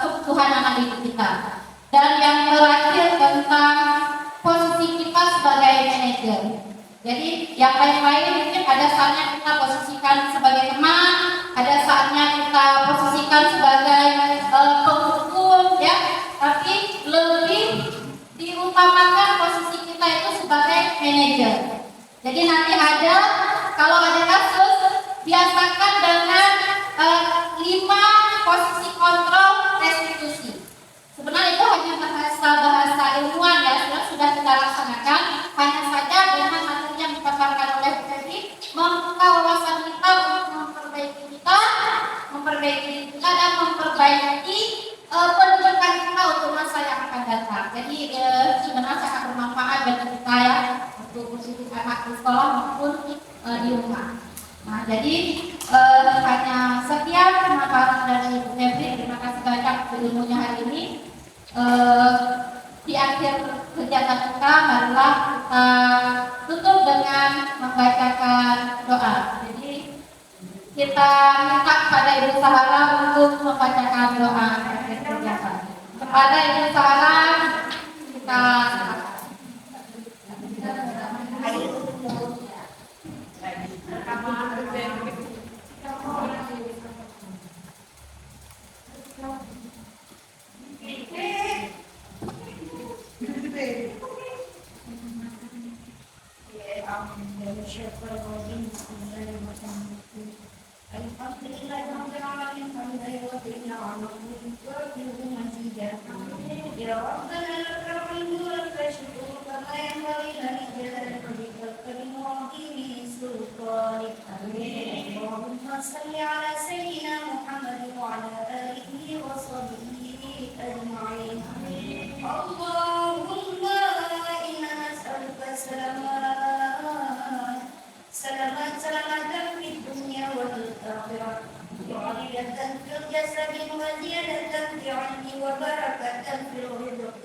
kebutuhan anak didik kita. Dan yang terakhir tentang posisi kita sebagai manajer. Jadi yang lain-lain mungkin ada saatnya kita posisikan sebagai teman, ada saatnya kita posisikan sebagai penghukum, ya. Tapi lebih diutamakan posisi kita itu sebagai manajer. Jadi nanti kalau ada kasus biasakan dengan 5 posisi kontrol restitusi. Sebenarnya itu hanya bahasa ilmuwan ya, sudah kita laksanakan. Hanya saja dengan materi yang dipaparkan oleh Bu Febri membuka wawasan kita untuk memperbaiki kita dan memperbaiki pendidikan kita untuk masa yang akan datang. Jadi sebenarnya sangat bermanfaat bagi kita ya untuk khusus anak di sekolah maupun di rumah. Nah, jadi hanya sekian pemaparan dari Bu Febri. Terima kasih banyak untuk ilmunya hari ini. Di akhir kegiatan kita, marilah kita tutup dengan membacakan doa. Jadi kita minta kepada Ibu Sahara untuk membacakan doa akhir kegiatan. Kepada Ibu Sahara kita صل على سيدنا محمد وعلى آله وصحبه أجمعين. اللهم إنا نسألك سلامة في الدنيا والآخرة، وعافية في الجسد وزيادة في العلم وبركة في الرزق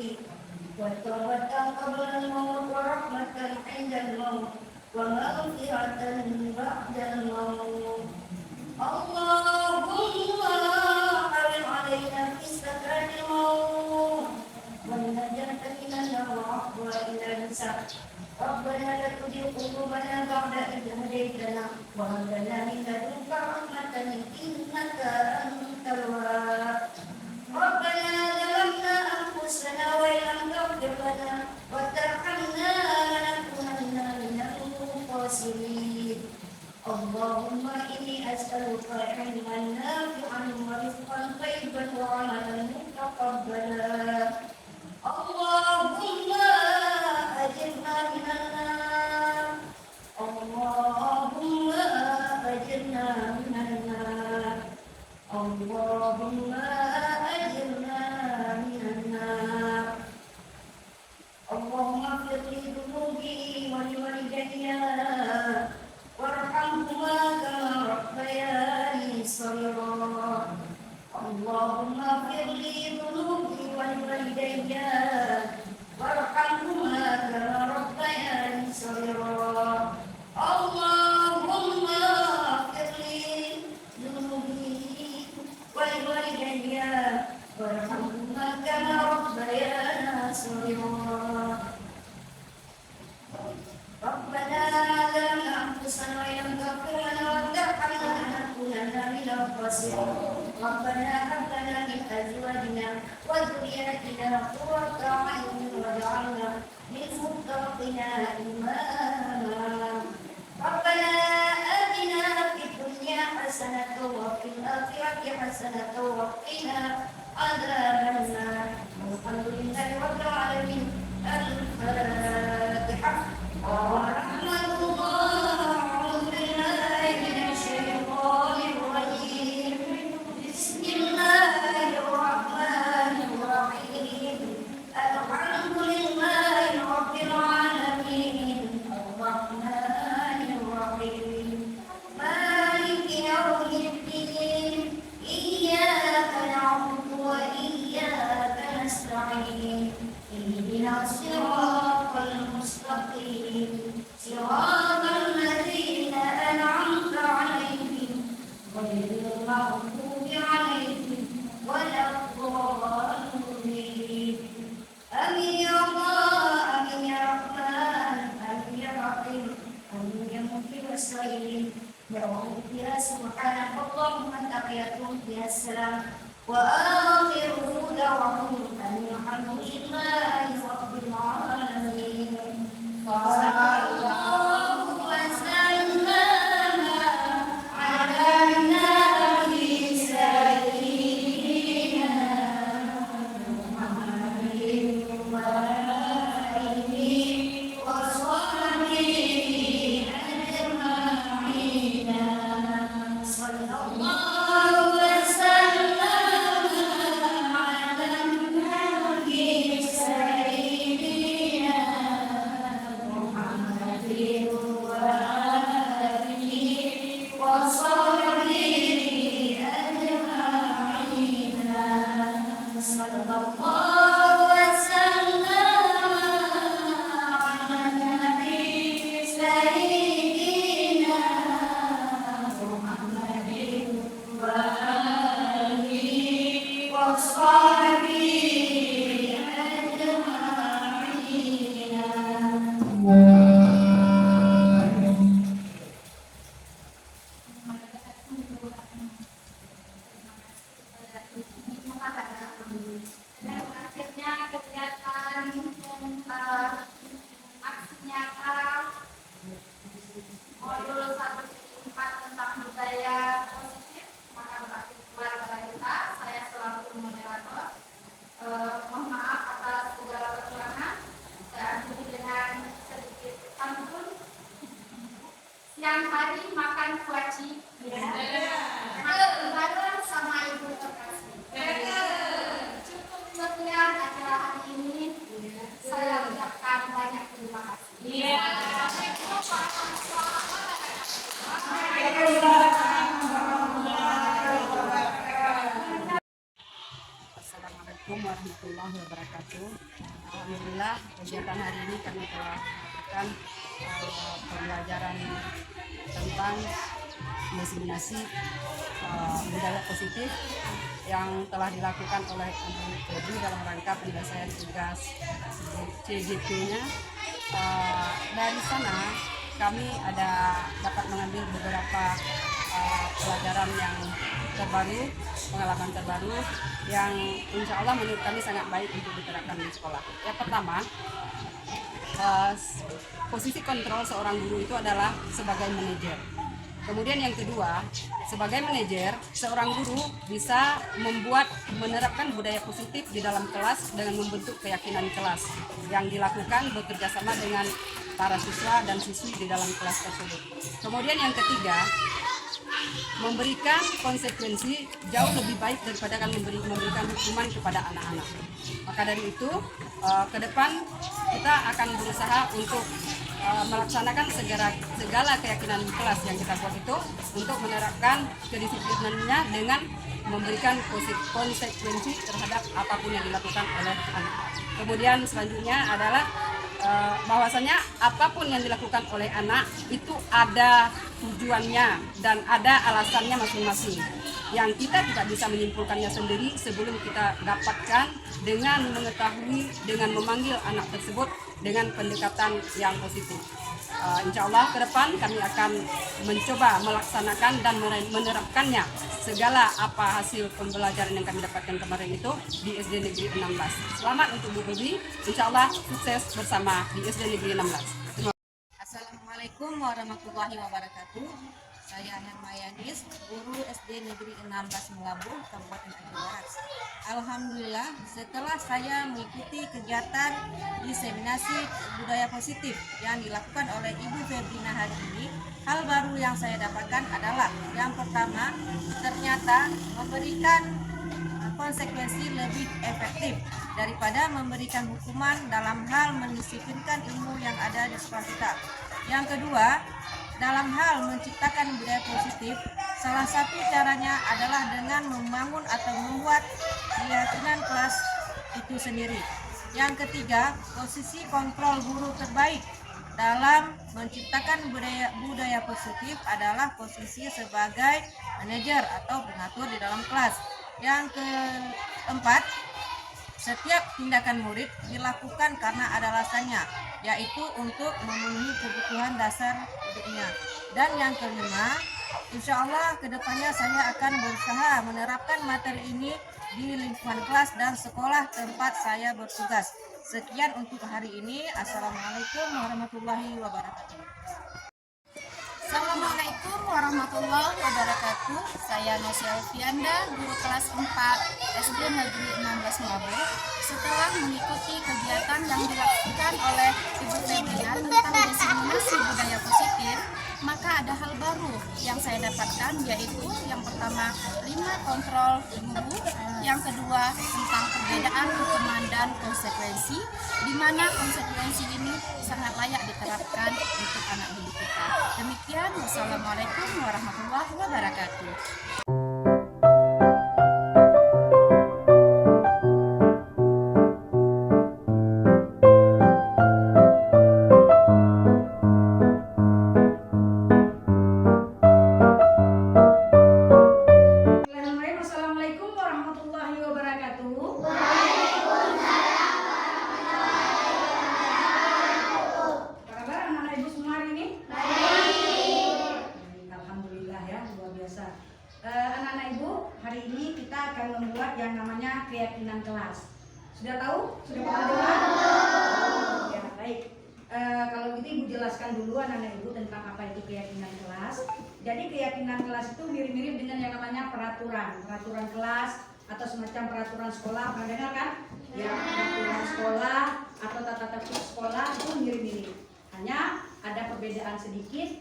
وتوبة قبل الموت ورحمة عند الموت ومغفرة بعد الموت. اللهم حرم علينا في سكرات الموت والنجاة من النار وإلى النساء. ربنا لا تزغ قلوبنا بعد إذ هديتنا وهب لنا من لدنك رحمة إنك أنت الوهاب. ربنا ظلمنا أنفسنا وإن لم تغفر لنا وترحمنا لنكونن من الخاسرين. اللهم إني أسألك علما نافعا ورزقا طيبا وعملا متقبلا. اللهم أجرنا من النار. اللهم أجرنا من النار. اللهم أجرنا من النار. اللهم اغفر لي ذنوبي ولوالدي وارحمهما كما ربياني صغيرا. اللهم اغفر لي ذنوبي ولوالدي وارحمهما كما ربياني صغيرا. اللهم اغفر لي ذنوبي ولوالدي وارحمهما كما ربيانا صغيرا. ربنا ظلمنا أنفسنا وإن لم تغفر لنا وترحمنا لنكونن من الخاسرين. ربنا هب لنا من أزواجنا وذرياتنا قرة أعين واجعلنا للمتقين إماما. ربنا آتنا في الدنيا حسنة وفي الآخرة حسنة وقنا عذاب النار. الحمد لله رب العالمين. الفاتحة. ورحمة الله. أعوذ بالله من الشيطان الرجيم. بسم الله الرحمن الرحيم. الحمد لله رب العالمين. الرحمن الرحيم. وكان اللهم تقيتم بها السلام وآخر دعواهم أن الحمد لله رب العالمين صلى الله وسلم على النبي سيدنا محمد وآله وصحبه أجمعين صلى الله وسلم على النبي سيدنا محمد وآله وصحبه أجمعين صلى الله وسلم على النبي سيدنا محمد وآله وصحبه أجمعين. Dan akhirnya kegiatan aksi nyata modul 1.4 tentang budaya positif maka berbakti keluarga kita, saya selaku moderator. Mohon maaf atas segala kekurangan. Saya akhiri dengan sedikit pantun. Siang hari makan kuaci, makan bareng sama ibu terkasih. Cukup sekian acara hari ini. Saya ucapkan banyak terima kasih. Assalamualaikum warahmatullahi wabarakatuh. Alhamdulillah kegiatan hari ini kami telah lakukan pembelajaran tentang diseminasi budaya positif yang telah dilakukan oleh Ibu Febri dalam rangka penyelesaian tugas CGP-nya. Dari sana kami dapat mengambil beberapa pelajaran yang terbaru, pengalaman terbaru yang insya Allah menurut kami sangat baik untuk diterapkan di sekolah. Yang pertama, posisi kontrol seorang guru itu adalah sebagai manajer. Kemudian yang kedua, sebagai manajer, seorang guru bisa menerapkan budaya positif di dalam kelas dengan membentuk keyakinan kelas yang dilakukan bekerja sama dengan para siswa dan siswi di dalam kelas tersebut. Kemudian yang ketiga, memberikan konsekuensi jauh lebih baik daripada memberikan hukuman kepada anak-anak. Maka dari itu, ke depan kita akan berusaha untuk melaksanakan segala keyakinan kelas yang kita buat itu untuk menerapkan kedisiplinannya dengan memberikan konsekuensi terhadap apapun yang dilakukan oleh anak. Kemudian selanjutnya adalah bahwasanya apapun yang dilakukan oleh anak itu ada tujuannya dan ada alasannya masing-masing yang kita tidak bisa menyimpulkannya sendiri sebelum kita dapatkan dengan mengetahui, dengan memanggil anak tersebut dengan pendekatan yang positif. Insya Allah ke depan kami akan mencoba melaksanakan dan menerapkannya segala apa hasil pembelajaran yang kami dapatkan kemarin itu di SD Negeri 16. Selamat untuk Bu Bebi, insya Allah sukses bersama di SD Negeri 16. Assalamualaikum warahmatullahi wabarakatuh. Saya Hermayanis, guru SD Negeri 16 Melabuh, Kabupaten Aceh Barat. Alhamdulillah, setelah saya mengikuti kegiatan diseminasi budaya positif yang dilakukan oleh Ibu Febrina hari ini, hal baru yang saya dapatkan adalah yang pertama, ternyata memberikan konsekuensi lebih efektif daripada memberikan hukuman dalam hal mendisiplinkan ilmu yang ada di sekolah kita. Yang kedua, dalam hal menciptakan budaya positif, salah satu caranya adalah dengan membangun atau membuat keyakinan kelas itu sendiri. Yang ketiga, posisi kontrol guru terbaik dalam menciptakan budaya positif adalah posisi sebagai manajer atau pengatur di dalam kelas. Yang keempat, setiap tindakan murid dilakukan karena ada alasannya, yaitu untuk memenuhi kebutuhan dasar hidupnya. Dan yang kelima, Insya Allah kedepannya saya akan berusaha menerapkan materi ini di lingkungan kelas dan sekolah tempat saya bertugas. Sekian untuk hari ini. Assalamualaikum warahmatullahi wabarakatuh. Assalamualaikum warahmatullahi wabarakatuh. Saya Nosia Alfianda, guru kelas 4 SD Negeri 16 Melabu. Setelah mengikuti kegiatan yang dilakukan oleh Ibu Febrian tentang diseminasi budaya positif, maka ada hal baru yang saya dapatkan, yaitu yang pertama 5 kontrol guru, yang kedua tentang perbedaan hukuman dan konsekuensi, di mana konsekuensi ini sangat layak diterapkan untuk anak didik kita. Demikian, wassalamualaikum warahmatullahi wabarakatuh. Assalamualaikum warahmatullahi wabarakatuh. Apa kabar anak-anak ibu semua hari ini? Baik. Alhamdulillah ya, luar biasa. Anak-anak ibu, hari ini kita akan membuat yang namanya keyakinan kelas. Sudah tahu? Sudah pernah dengar? Ya, baik. Kalau gitu ibu jelaskan dulu anak-anak ibu tentang apa itu keyakinan kelas. Jadi keyakinan kelas itu mirip-mirip dengan yang namanya peraturan kelas atau semacam peraturan sekolah. Pernah dengar kan? Ya, peraturan sekolah atau tata tertib sekolah itu mirip-mirip. Hanya ada perbedaan sedikit.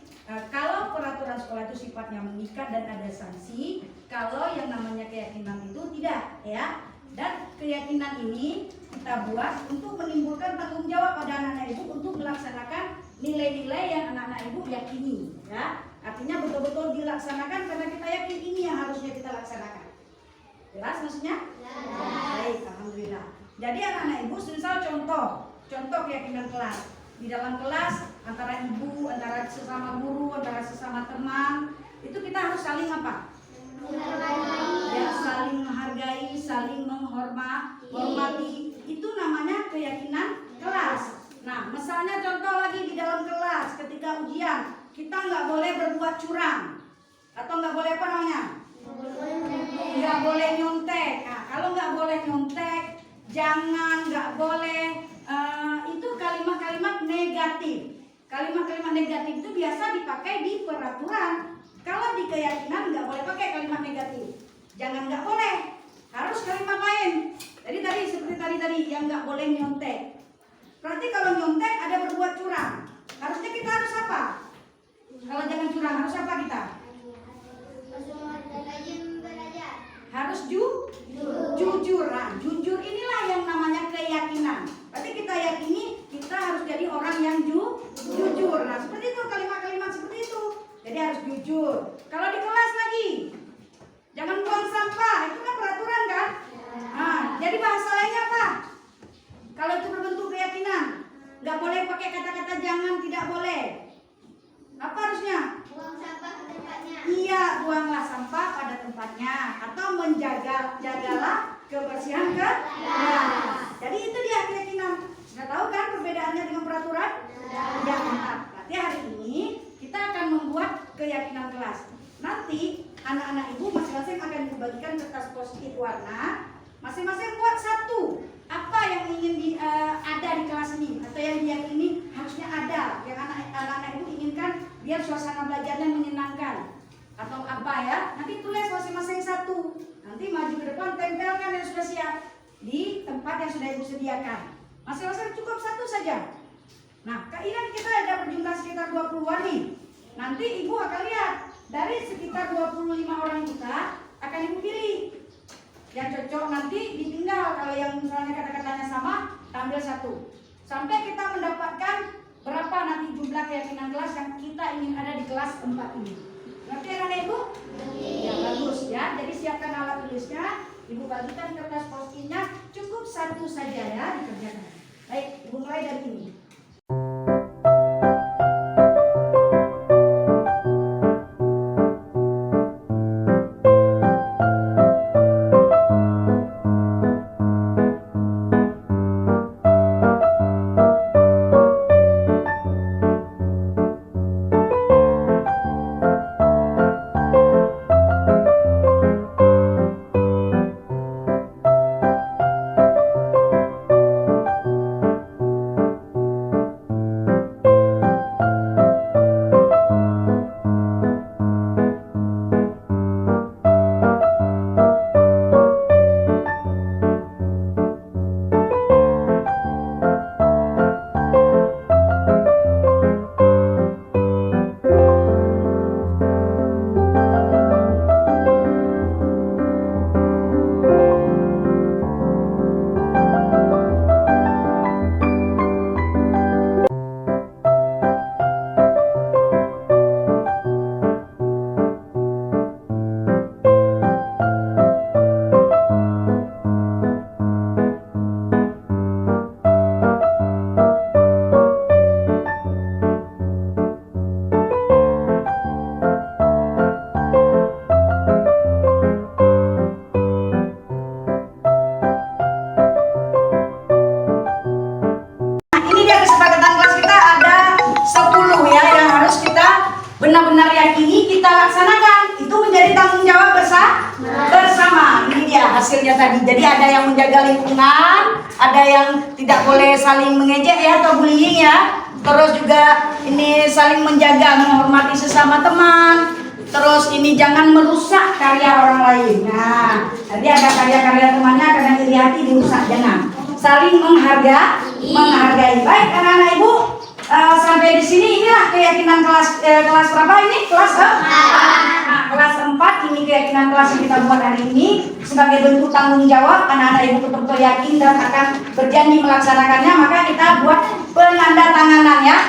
Kalau peraturan sekolah itu sifatnya mengikat dan ada sanksi, kalau yang namanya keyakinan itu tidak, ya. Dan keyakinan ini kita buat untuk menimbulkan tanggung jawab pada anak-anak ibu untuk melaksanakan nilai-nilai yang anak-anak ibu yakini, ya. Artinya betul-betul dilaksanakan karena kita yakin ini yang harusnya kita laksanakan. Jelas maksudnya? Ya. Baik, alhamdulillah. Jadi anak-anak ibu misal contoh keyakinan kelas. Di dalam kelas antara ibu, antara sesama guru, antara sesama teman, itu kita harus saling apa? Ya, saling menghargai, saling menghormati. Itu namanya keyakinan kelas. Nah, misalnya contoh lagi di dalam kelas ketika ujian, kita nggak boleh berbuat curang atau nggak boleh apa namanya? Nggak boleh nyontek. Nah, kalau nggak boleh nyontek, nggak boleh itu kalimat-kalimat negatif. Kalimat-kalimat negatif itu biasa dipakai di peraturan. Kalau di keyakinan nggak boleh pakai kalimat negatif. Jangan nggak boleh, harus kalimat lain. Jadi seperti tadi yang nggak boleh nyontek. Berarti kalau nyontek ada berbuat curang. Harusnya kita harus apa? Kalau jangan curang harus apa kita? Harus jujur. Nah, jujur inilah yang namanya keyakinan. Berarti kita yakini kita harus jadi orang yang jujur. Nah, seperti itu kalimat-kalimat seperti itu. Jadi harus jujur. Kalau di kelas lagi, jangan buang sampah. Itu kan peraturan kan? Nah, jadi bahasa lainnya apa? Kalau itu berbentuk keyakinan, nggak boleh pakai kata-kata jangan, tidak boleh. Apa harusnya? Buang sampah ke tempatnya. Iya, buanglah sampah pada tempatnya atau jagalah kebersihan ke. Nah, jadi itu dia keyakinan. Sudah tahu kan perbedaannya dengan peraturan? Ya, mantap. Berarti hari ini kita akan membuat keyakinan kelas. Nanti anak-anak ibu masing-masing akan dibagikan kertas post-it warna. Masing-masing buat satu. Apa yang ingin ada di kelas ini atau yang diyakini harusnya ada, yang anak-anak ibu inginkan biar suasana belajarnya menyenangkan atau apa ya. Nanti tulis masing-masing satu. Nanti maju ke depan, tempelkan yang sudah siap di tempat yang sudah ibu sediakan. Masing-masing cukup satu saja. Nah, keinginan kita ada berjumlah sekitar 20-an nih. Nanti ibu akan lihat dari sekitar 25 orang kita akan ibu pilih yang cocok, nanti ditinggal. Kalau yang misalnya kata-katanya sama, ambil satu sampai kita mendapatkan berapa nanti jumlah keyakinan kelas yang kita ingin ada di kelas 4 ini. Ngerti anak ibu? Ya, bagus ya. Jadi siapkan alat tulisnya, ibu bagikan kertas post-itnya, cukup satu saja ya dikerjakan. Baik, ibu mulai dari ini. kita laksanakan, itu menjadi tanggung jawab bersama. Ini dia hasilnya tadi. Jadi ada yang menjaga lingkungan, ada yang tidak boleh saling mengejek ya atau bullying ya. Terus juga ini saling menjaga, menghormati sesama teman. Terus ini jangan merusak karya orang lain. Nah, tadi ada karya-karya temannya kadang iri hati dirusak, jangan. Saling menghargai. Baik, anak-anak ibu, sampai di sini inilah keyakinan kelas berapa ini? Kelas kelas 4 ini keyakinan kelas yang kita buat hari ini sebagai bentuk tanggung jawab. Anak-anak ibu betul-betul yakin dan akan berjanji melaksanakannya, maka kita buat penandatanganan ya.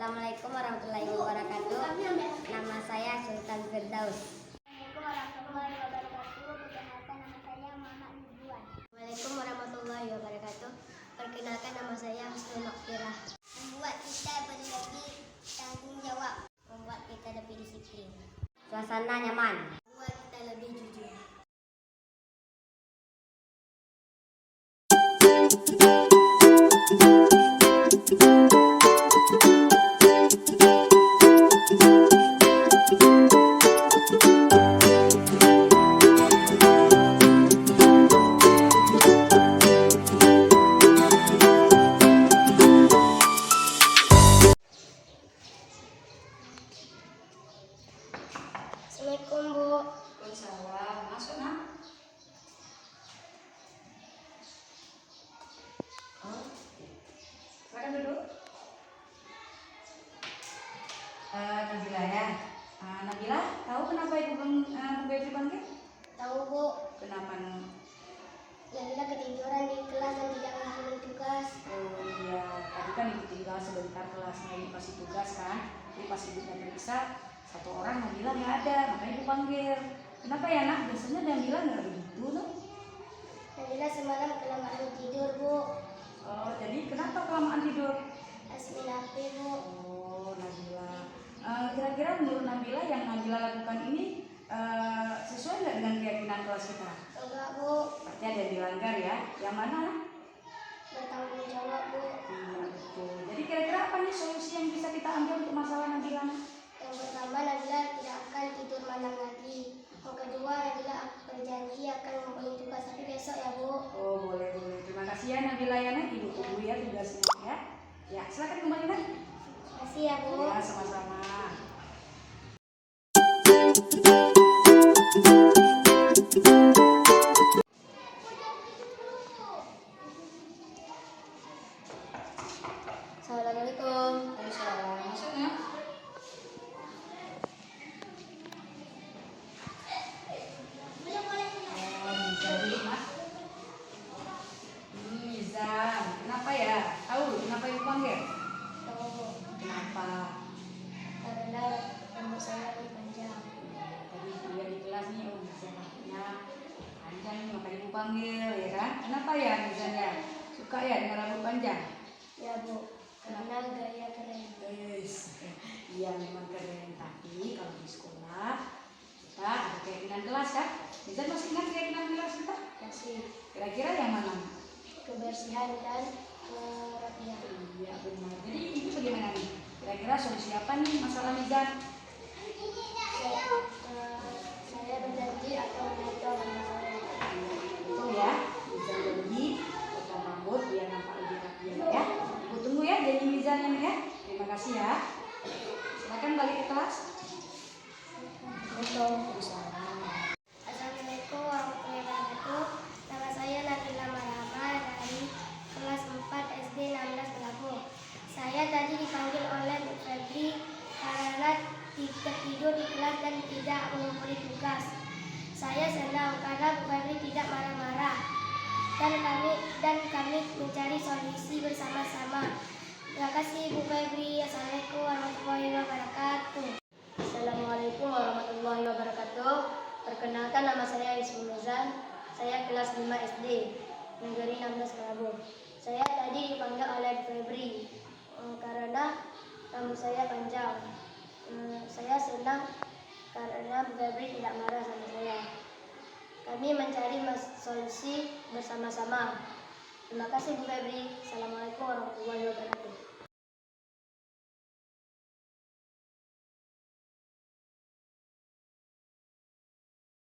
Assalamualaikum warahmatullahi wabarakatuh. Nama saya Sultan Firdaus. Assalamualaikum warahmatullahi wabarakatuh. Perkenalkan nama saya Muhammad Ridwan. Assalamualaikum warahmatullahi wabarakatuh. Perkenalkan nama saya Husnul Maghfirah. Membuat kita berlebih tanggung jawab. Membuat kita lebih disiplin. Suasana nyaman. Membuat kita lebih jujur. Assalamualaikum Bu. Waalaikumsalam. Masuk nak. Silakan duduk. Nabila ya. Nabila, tahu kenapa ibu dipanggil? Tahu Bu, Kenapa? Nabila ketiduran di kelas dan tidak mengambil tugas. Oh iya, tadi kan ibu tinggal sebentar kelasnya ibu kasih tugas kan. Jadi pas ibunya periksa, satu orang Nabila nggak ada, makanya ibu panggil. Kenapa ya nak? Biasanya Nabila nggak begitu tuh. Nabila semalam kelamaan tidur Bu. Oh, jadi kenapa kelamaan tidur? Asminafi Bu. Oh, Nabila. Kira-kira menurut Nabila yang Nabila lakukan ini sesuai nggak dengan keyakinan kelas kita? Enggak Bu, Berarti ada yang dilanggar ya. Yang mana? bertanggung jawab Bu. Iya betul. Jadi kira-kira apa nih solusi yang bisa kita ambil untuk masalah Nabila? Yang pertama, Nabila tidak akan tidur malam lagi. Yang kedua, Nabila berjanji akan mengumpulkan tugas tapi besok ya Bu. Oh boleh. Terima kasih ya Nabila ya nak. Ibu tunggu ya tugasnya ya. Ya silakan kembali nak. Terima kasih ya Bu. Ya sama-sama. Assalamualaikum. Waalaikumsalam. Masuk nak. Oh, Mizan, Mak. Mizan, kenapa kenapa? Karena rambut saya lebih panjang. Tadi kuliah di kelas nih, oh Mizan rambutnya panjang nih, makanya ibu panggil ya kan? Kenapa ya Mizan ya? Suka ya dengan rambut panjang? Ya Bu, karena gaya keren. Yes. Iya memang keren, tapi kalau di sekolah kita ada keyakinan kelas kan? Mizan masih ingat keyakinan kelas kita? Kasih Kira-kira yang mana? kebersihan dan kerapian. Iya benar. Jadi itu bagaimana nih? Kira-kira solusi apa nih masalah Mizan? Saya berjanji akan mengatur rambut saya. Itu ya, Mizan janji potong rambut biar nampak lebih rapi ya. Ibu tunggu ya janji Mizan ya. Terima kasih ya. Silakan balik ke kelas. Assalamualaikum warahmatullahi wabarakatuh. Nama saya Nabila Marhama dari kelas 4 SD 16 Melabuh. Saya tadi dipanggil oleh Bu Febri karena tertidur di kelas dan tidak mengumpuli tugas. Saya senang karena Bu Febri tidak marah-marah dan kami mencari solusi bersama-sama. Terima kasih Bu Febri. Assalamualaikum warahmatullahi wabarakatuh. Assalamualaikum warahmatullahi wabarakatuh. Perkenalkan nama saya Ismul Mizan. Saya kelas 5 SD Negeri 16 Melabuh. Saya tadi dipanggil oleh Bu Febri karena rambut saya panjang. Saya senang karena Bu Febri tidak marah sama saya. Kami mencari solusi bersama-sama. Terima kasih Bu Febri. Assalamualaikum warahmatullahi wabarakatuh.